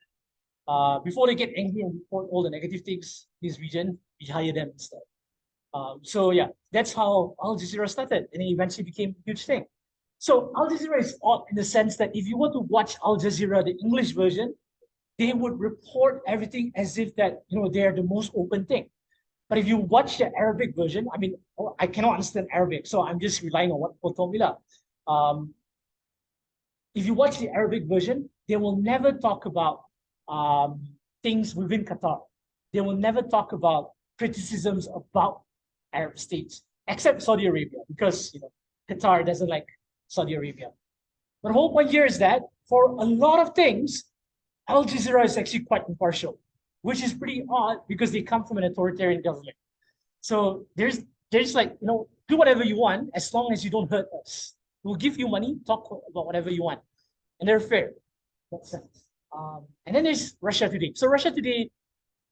Before they get angry and report all the negative things in this region, we hire them instead. So yeah, that's how Al Jazeera started, and it eventually became a huge thing. So Al Jazeera is odd in the sense that if you were to watch Al Jazeera, the English version, they would report everything as if that they are the most open thing. But if you watch the Arabic version, I mean, I cannot understand Arabic, so I'm just relying on what Potomila. Um, if you watch the Arabic version, they will never talk about um, things within Qatar. They will never talk about criticisms about Arab states, except Saudi Arabia, because Qatar doesn't like Saudi Arabia. But the whole point here is that for a lot of things, Al Jazeera is actually quite impartial, which is pretty odd because they come from an authoritarian government. So there's like, do whatever you want as long as you don't hurt us. We'll give you money, talk about whatever you want. And they're fair. That's sense. And then there's Russia Today. So Russia Today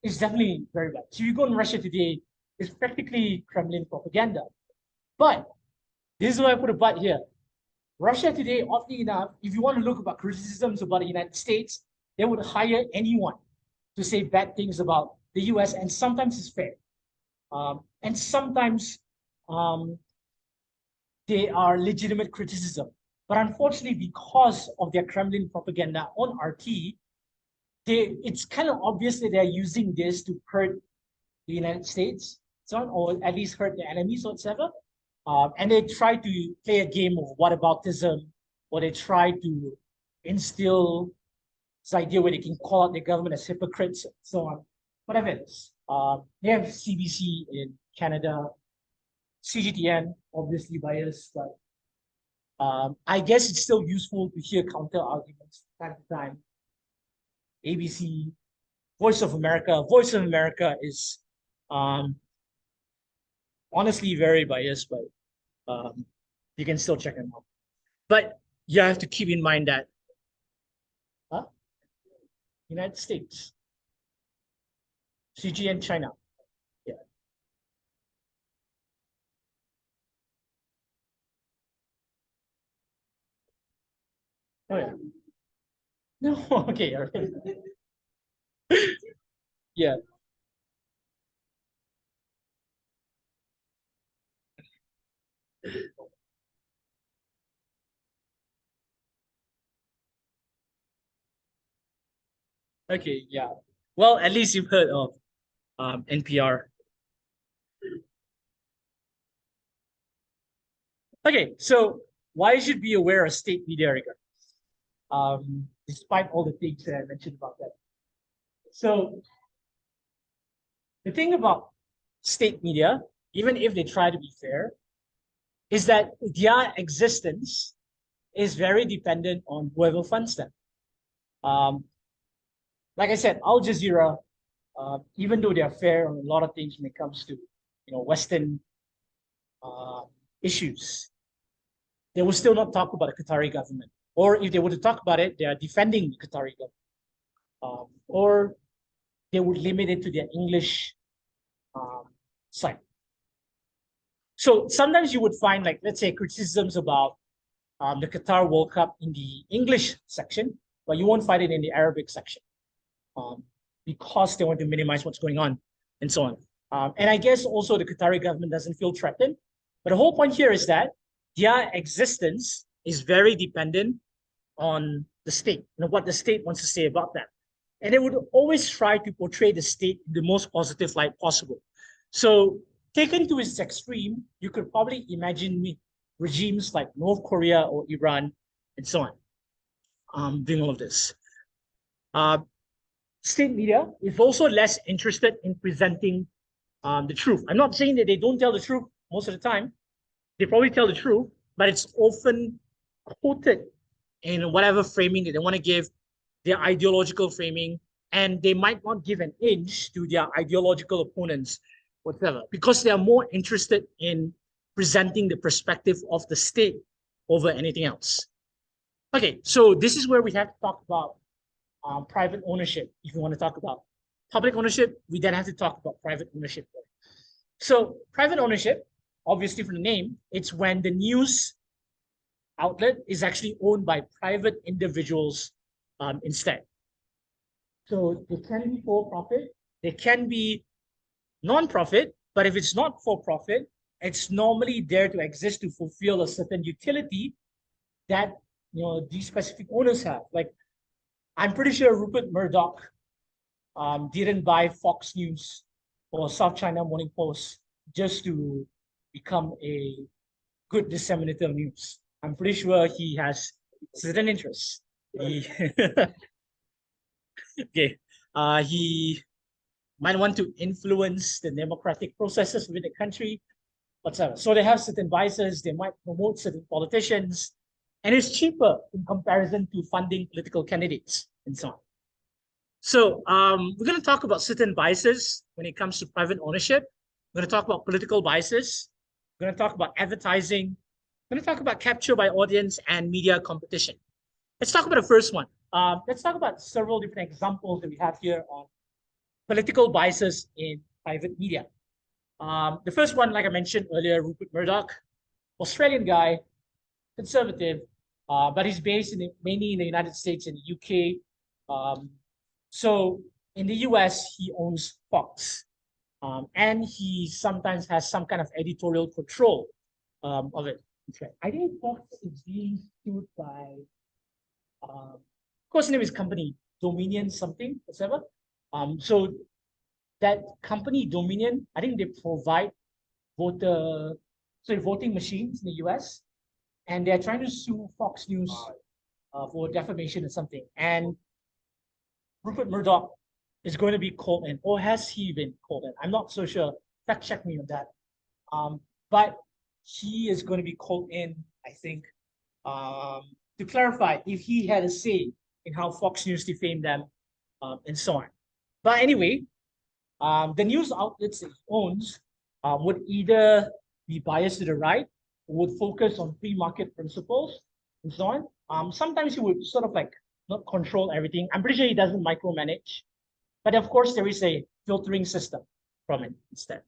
is definitely very bad. So you go on Russia Today, it's practically Kremlin propaganda. But this is why I put a but here. Russia Today, oddly enough, if you want to look about criticisms about the United States, they would hire anyone to say bad things about the US, and sometimes it's fair. And sometimes they are legitimate criticism. But unfortunately, because of their Kremlin propaganda on RT, it's kind of obvious that they're using this to hurt the United States, or at least hurt their enemies whatsoever. And they try to play a game of whataboutism, or they try to instill this idea where they can call out the government as hypocrites, and so on. Whatever it is. They have CBC in Canada, CGTN, obviously biased, but I guess it's still useful to hear counter arguments from time to time. ABC, Voice of America. Voice of America is honestly very biased, but you can still check them out. But you have to keep in mind that United States, CGN China. Yeah. Oh yeah. No, okay, all right. Yeah. Okay, yeah. Well, at least you've heard of NPR. Okay, so why should be aware of state media regard? Despite all the things that I mentioned about that. So the thing about state media, even if they try to be fair, is that their existence is very dependent on whoever funds them. Um, like I said, Al Jazeera, even though they are fair on a lot of things when it comes to Western uh, issues, they will still not talk about the Qatari government. Or if they were to talk about it, they are defending the Qatari government. Or they would limit it to their English side. So sometimes you would find, like, let's say, criticisms about the Qatar World Cup in the English section, but you won't find it in the Arabic section because they want to minimize what's going on and so on. And I guess also the Qatari government doesn't feel threatened. But the whole point here is that their existence is very dependent on the state, what the state wants to say about that. And they would always try to portray the state in the most positive light possible. So taken to its extreme, you could probably imagine regimes like North Korea or Iran and so on doing all of this. State media is also less interested in presenting the truth. I'm not saying that they don't tell the truth most of the time. They probably tell the truth, but it's often quoted in whatever framing that they want to give, their ideological framing, and they might not give an inch to their ideological opponents, whatever, because they are more interested in presenting the perspective of the state over anything else. Okay, so this is where we have to talk about private ownership. If you want to talk about public ownership, we then have to talk about private ownership. So private ownership, obviously from the name, it's when the news outlet is actually owned by private individuals instead. So they can be for profit, they can be non-profit, But if it's not for profit, it's normally there to exist to fulfill a certain utility that these specific owners have. Like I'm pretty sure Rupert Murdoch didn't buy Fox News or South China Morning Post just to become a good disseminator of news. I'm pretty sure he has certain interests. He, okay, he might want to influence the democratic processes within the country, whatsoever. So they have certain biases. They might promote certain politicians, and it's cheaper in comparison to funding political candidates and so on. So we're going to talk about certain biases when it comes to private ownership. We're going to talk about political biases. We're going to talk about advertising. We're going to talk about capture by audience and media competition. Let's talk about the first one. Let's talk about several different examples that we have here on political biases in private media. The first one, like I mentioned earlier, Rupert Murdoch, Australian guy, conservative, but he's based mainly in the United States and the UK. So in the US, he owns Fox, and he sometimes has some kind of editorial control of it. Okay. I think Fox is being sued by, of course, the name is company Dominion something, whatever. So that company Dominion, I think they provide voting machines in the US, and they're trying to sue Fox News for defamation or something. And Rupert Murdoch is going to be called in, or has he been called in? I'm not so sure. Fact check me on that. But he is going to be called in, I think, to clarify if he had a say in how Fox News defamed them, and so on. But anyway, the news outlets that he owns would either be biased to the right, or would focus on free market principles, and so on. Sometimes he would sort of like not control everything. I'm pretty sure he doesn't micromanage, but of course there is a filtering system from it instead.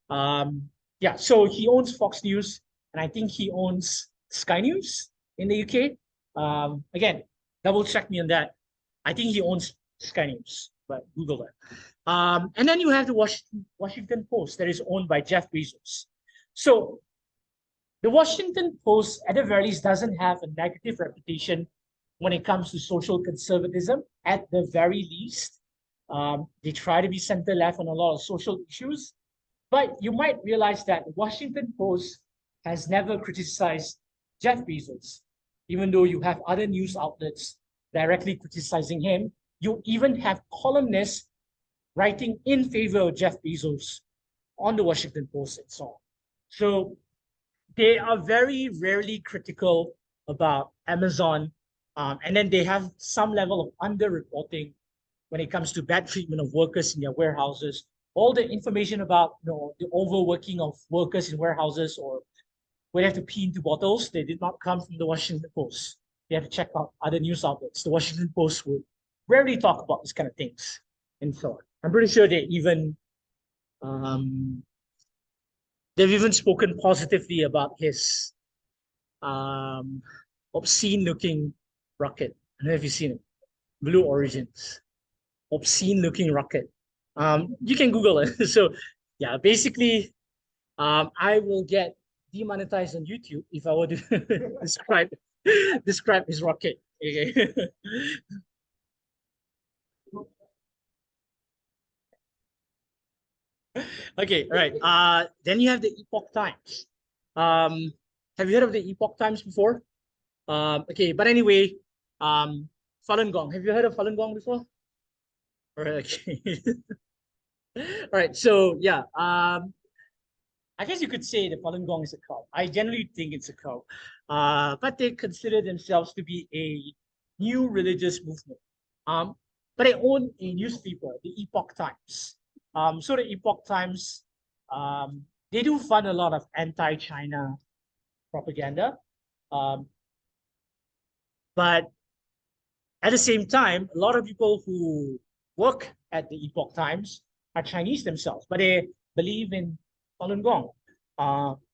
Yeah, so he owns Fox News, and I think he owns Sky News in the UK. Again, double check me on that. I think he owns Sky News, but Google that. And then you have the Washington Post that is owned by Jeff Bezos. So the Washington Post, at the very least, doesn't have a negative reputation when it comes to social conservatism. At the very least, they try to be center left on a lot of social issues. But you might realize that the Washington Post has never criticized Jeff Bezos, even though you have other news outlets directly criticizing him. You even have columnists writing in favor of Jeff Bezos on the Washington Post and so on. So they are very rarely critical about Amazon. And then they have some level of underreporting when it comes to bad treatment of workers in their warehouses. All the information about the overworking of workers in warehouses or where they have to pee into bottles, they did not come from the Washington Post. They have to check out other news outlets. The Washington Post would rarely talk about these kind of things and so on. I'm pretty sure they've even spoken positively about his obscene-looking rocket. I don't know if you've seen it. Blue Origins. Obscene-looking rocket. You can Google it. So, yeah, basically, I will get demonetized on YouTube if I were to describe his rocket. Okay. Okay, right. Then you have the Epoch Times. Have you heard of the Epoch Times before? Okay, but anyway, Falun Gong. Have you heard of Falun Gong before? All right, okay. All right, so yeah, I guess you could say that Falun Gong is a cult. I generally think it's a cult, but they consider themselves to be a new religious movement. But they own a newspaper, the Epoch Times. So the Epoch Times, they do fund a lot of anti-China propaganda. But at the same time, a lot of people who work at the Epoch Times are Chinese themselves, but they believe in Falun Gong,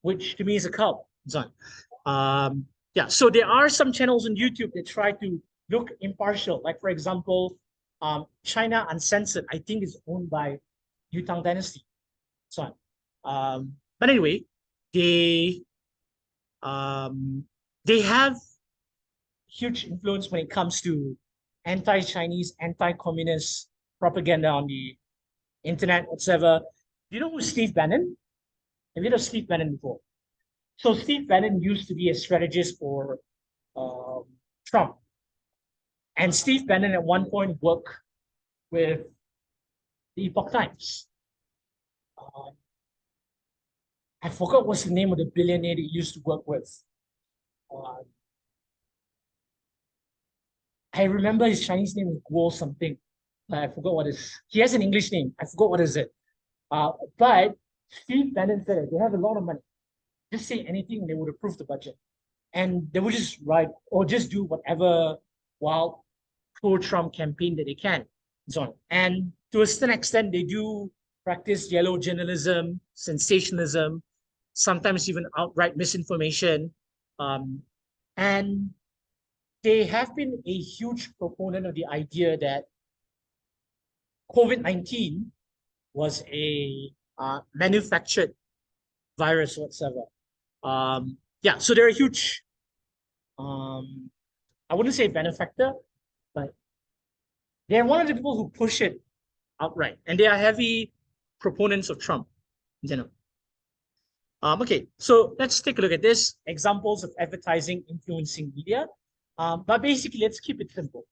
which to me is a cult. Yeah, so there are some channels on YouTube that try to look impartial. Like, for example, China Uncensored, I think is owned by Yutang Dynasty. So But anyway, they um, they have huge influence when it comes to anti-Chinese, anti-communist propaganda on the internet, whatsoever. Do you know who Steve Bannon? Have you heard of Steve Bannon before? So Steve Bannon used to be a strategist for um, Trump, and Steve Bannon at one point worked with the Epoch Times. Uh, I forgot what's the name of the billionaire that he used to work with. Uh, I remember his Chinese name is Guo something. I forgot what is. He has an English name. I forgot what is it. But Steve Bannon said they have a lot of money. Just say anything, they would approve the budget, and they would just write or just do whatever wild pro-Trump campaign that they can, and so on. And to a certain extent, they do practice yellow journalism, sensationalism, sometimes even outright misinformation, and they have been a huge proponent of the idea that COVID-19 was a manufactured virus whatsoever. Yeah, so they're a huge, I wouldn't say benefactor, but they're one of the people who push it outright, and they are heavy proponents of Trump, you know. Okay, so let's take a look at this examples of advertising influencing media. But basically, let's keep it simple.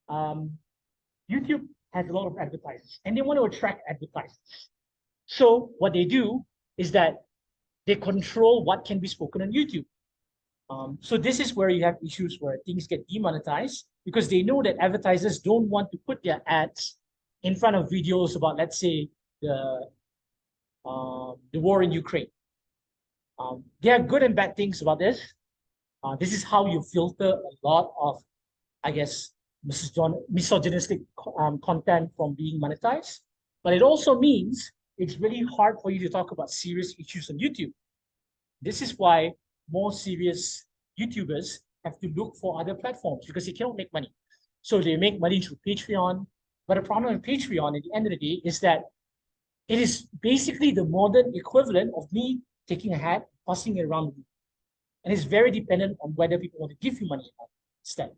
YouTube has a lot of advertisers, and they want to attract advertisers. So what they do is that they control what can be spoken on YouTube. So this is where you have issues where things get demonetized because they know that advertisers don't want to put their ads in front of videos about, let's say, the war in Ukraine. There are good and bad things about this. This is how you filter a lot of, I guess, misogynistic content from being monetized. But it also means it's really hard for you to talk about serious issues on YouTube. This is why more serious YouTubers have to look for other platforms because they cannot make money. So they make money through Patreon. But the problem with Patreon at the end of the day is that it is basically the modern equivalent of me taking a hat, passing it around. And it's very dependent on whether people want to give you money instead.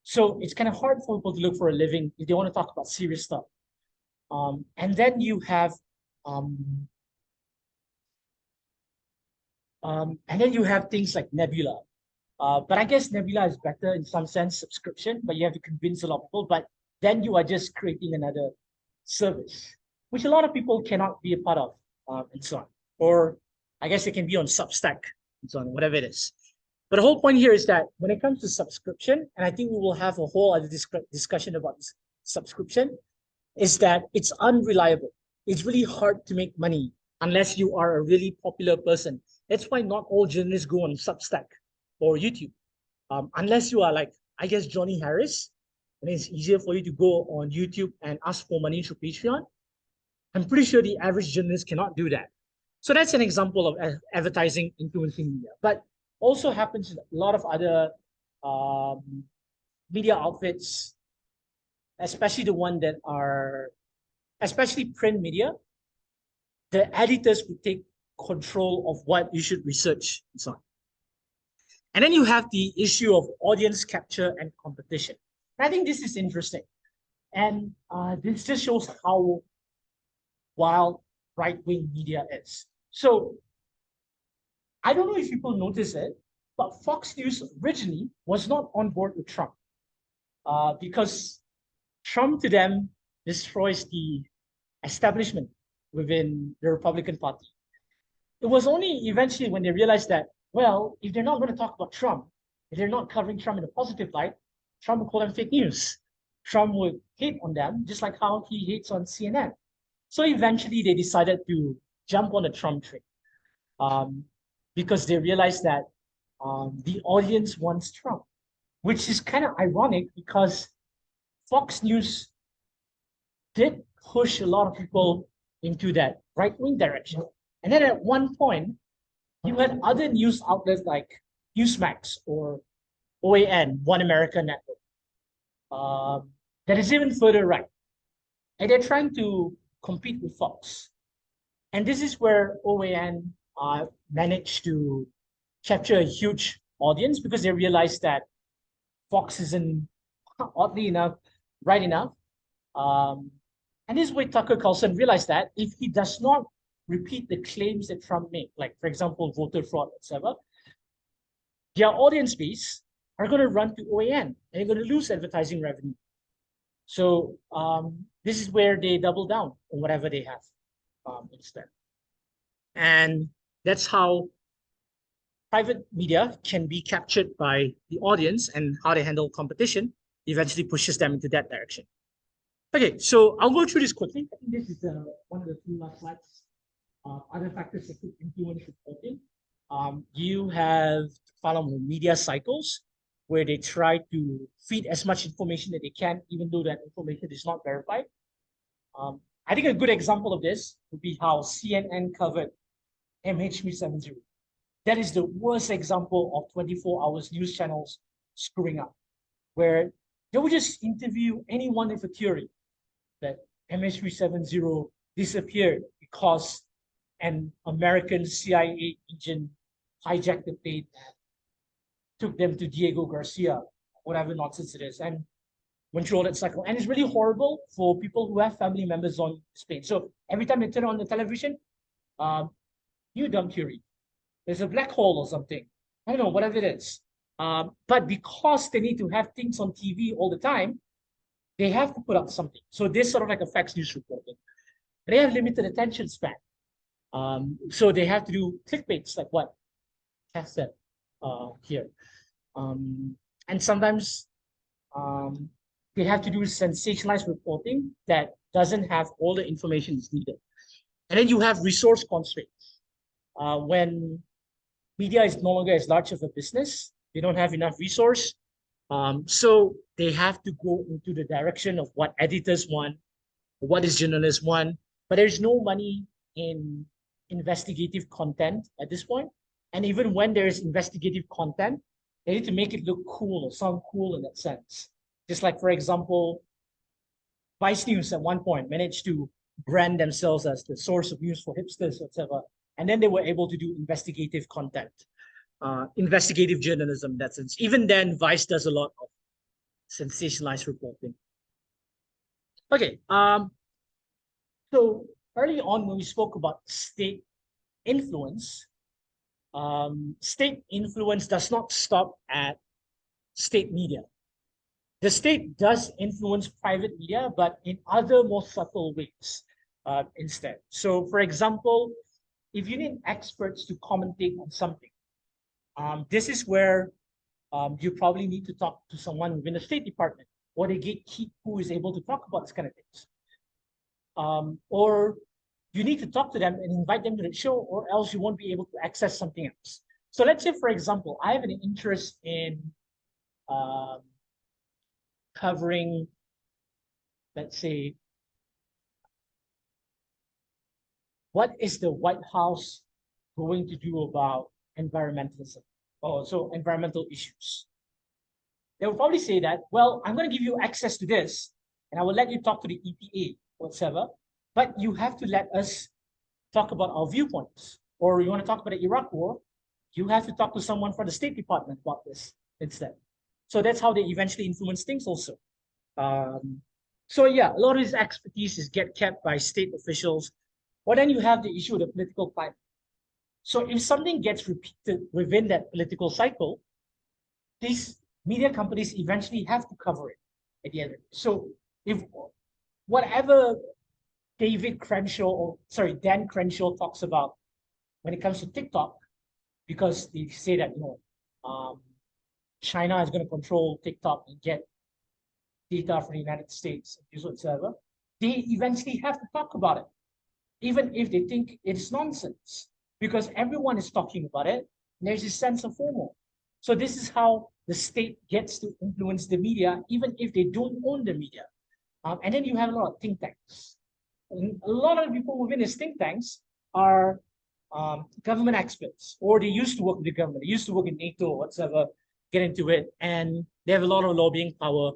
So it's kind of hard for people to look for a living if they want to talk about serious stuff. And then you have things like Nebula. But I guess Nebula is better in some sense, subscription, but you have to convince a lot of people. But then you are just creating another service, which a lot of people cannot be a part of, and so on. Or I guess it can be on Substack and so on, whatever it is. But the whole point here is that when it comes to subscription, and I think we will have a whole other discussion about this subscription, is that it's unreliable. It's really hard to make money unless you are a really popular person. That's why not all journalists go on Substack or YouTube. Unless you are like, I guess, Johnny Harris, and it's easier for you to go on YouTube and ask for money through Patreon. I'm pretty sure the average journalist cannot do that. So that's an example of advertising influencing media. But also happens in a lot of other media outfits, especially the one that are, especially print media. The editors would take control of what you should research and so on. And then you have the issue of audience capture and competition. And I think this is interesting. And this just shows how wild right-wing media is. So I don't know if people notice it, but Fox News originally was not on board with Trump because Trump to them destroys the establishment within the Republican Party. It was only eventually when they realized that, well, if they're not going to talk about Trump, if they're not covering Trump in a positive light, Trump will call them fake news. Trump would hate on them, just like how he hates on CNN. So eventually they decided to jump on the Trump train because they realized that the audience wants Trump, which is kind of ironic because Fox News did push a lot of people into that right-wing direction. And then at one point, you had other news outlets like Newsmax or OAN, One America Network, that is even further right. And they're trying to compete with Fox. And this is where OAN managed to capture a huge audience because they realized that Fox isn't, oddly enough, right enough. Um, and this is where Tucker Carlson realized that if he does not repeat the claims that Trump made, like, for example, voter fraud, etc., their audience base are going to run to OAN and they're going to lose advertising revenue. So this is where they double down on whatever they have instead. And that's how private media can be captured by the audience, and how they handle competition eventually pushes them into that direction. Okay, so I'll go through this quickly. I think this is one of the two last slides. Other factors that could influence reporting. You have follow media cycles where they try to feed as much information that they can, even though that information is not verified. I think a good example of this would be how CNN covered MH370. That is the worst example of 24 hours news channels screwing up, where they would just interview anyone with a theory that MH370 disappeared because an American CIA agent hijacked the plane and took them to Diego Garcia, whatever nonsense it is, and went through all that cycle. And it's really horrible for people who have family members on Spain. So every time they turn on the television, new dumb theory. There's a black hole or something. I don't know, whatever it is. But because they need to have things on TV all the time, they have to put up something. So this sort of like affects news reporting. They have limited attention span. So they have to do clickbaits like what Cass said here. And sometimes they have to do sensationalized reporting that doesn't have all the information that's needed. And then you have resource constraints. When media is no longer as large of a business, they don't have enough resource. So they have to go into the direction of what editors want, what is journalists want, but there's no money in investigative content at this point. And even when there's investigative content, they need to make it look cool or sound cool in that sense. Just like, for example, Vice News at one point managed to brand themselves as the source of news for hipsters, etc. And then they were able to do investigative content, investigative journalism in that sense. Even then, Vice does a lot of sensationalized reporting. Okay, so early on when we spoke about state influence, state influence does not stop at state media. The state does influence private media, but in other more subtle ways instead. So for example, if you need experts to commentate on something, this is where you probably need to talk to someone within the State Department, or the gatekeep who is able to talk about this kind of things. Or you need to talk to them and invite them to the show, or else you won't be able to access something else. So let's say, for example, I have an interest in covering, let's say, what is the White House going to do about environmentalism? Oh, so environmental issues. They will probably say that, well, I'm going to give you access to this, and I will let you talk to the EPA, whatever, but you have to let us talk about our viewpoints. Or you want to talk about the Iraq War, you have to talk to someone from the State Department about this instead. So that's how they eventually influence things also. So yeah, a lot of this expertise is kept by state officials. But then you have the issue of the political climate. So if something gets repeated within that political cycle, these media companies eventually have to cover it at the end of it. So if whatever Dan Crenshaw talks about when it comes to TikTok, because they say that China is going to control TikTok and get data from the United States, whatsoever, they eventually have to talk about it, even if they think it's nonsense, because everyone is talking about it. There's a sense of FOMO. So this is how the state gets to influence the media, even if they don't own the media. And then you have a lot of think tanks. And a lot of people within these think tanks are government experts, or they used to work with the government. They used to work in NATO or whatever, get into it, and they have a lot of lobbying power.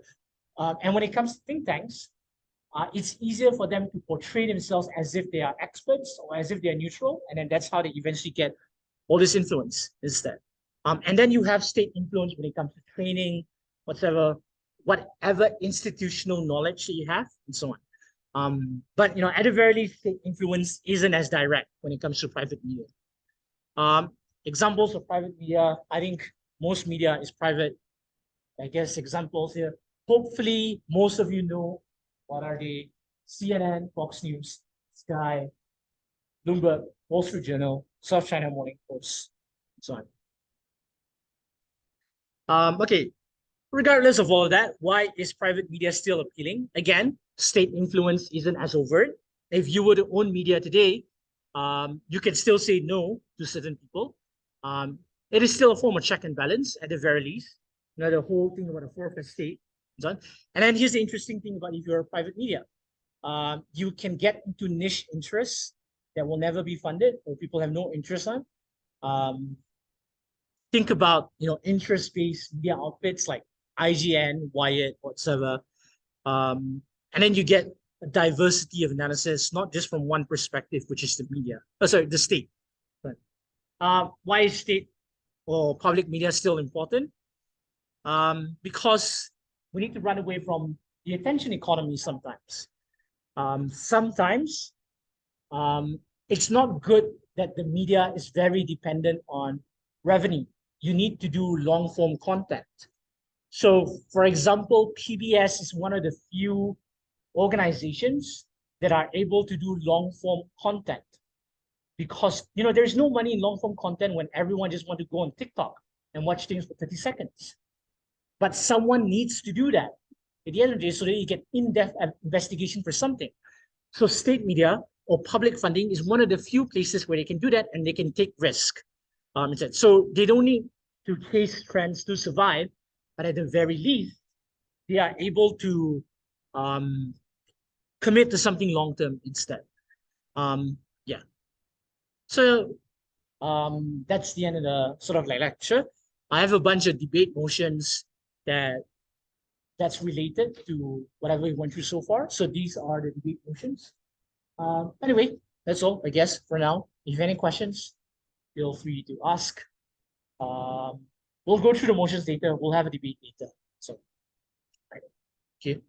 And when it comes to think tanks, it's easier for them to portray themselves as if they are experts or as if they are neutral, and then that's how they eventually get all this influence instead. And then you have state influence when it comes to training, whatever institutional knowledge that you have, and so on. But at the very least, state influence isn't as direct when it comes to private media. Examples of private media, I think most media is private. I guess examples here. Hopefully, most of you know what are they? CNN, Fox News, Sky, Bloomberg, Wall Street Journal, South China Morning Post, and so on. Okay, regardless of all of that, why is private media still appealing? Again, state influence isn't as overt. If you were to own media today, you can still say no to certain people. It is still a form of check and balance at the very least. The whole thing about a fourth estate. And then here's the interesting thing about if you're a private media. You can get into niche interests that will never be funded or people have no interest on. Think about interest-based media outfits like IGN, Wired, whatsoever. And then you get a diversity of analysis, not just from one perspective, which is the media. Oh, sorry, the state. But why is state or public media still important? Because we need to run away from the attention economy sometimes. Sometimes it's not good that the media is very dependent on revenue. You need to do long form content. So, for example, PBS is one of the few organizations that are able to do long form content because there's no money in long form content when everyone just wants to go on TikTok and watch things for 30 seconds. But someone needs to do that at the end of the day so that you get in-depth investigation for something. So state media or public funding is one of the few places where they can do that and they can take risk. So they don't need to chase trends to survive, but at the very least, they are able to commit to something long-term instead. Yeah. So that's the end of the sort of like lecture. I have a bunch of debate motions that's related to whatever we went through so far. So these are the debate motions. Anyway, that's all, I guess, for now. If you have any questions, feel free to ask. We'll go through the motions later. We'll have a debate later. So, right. Okay.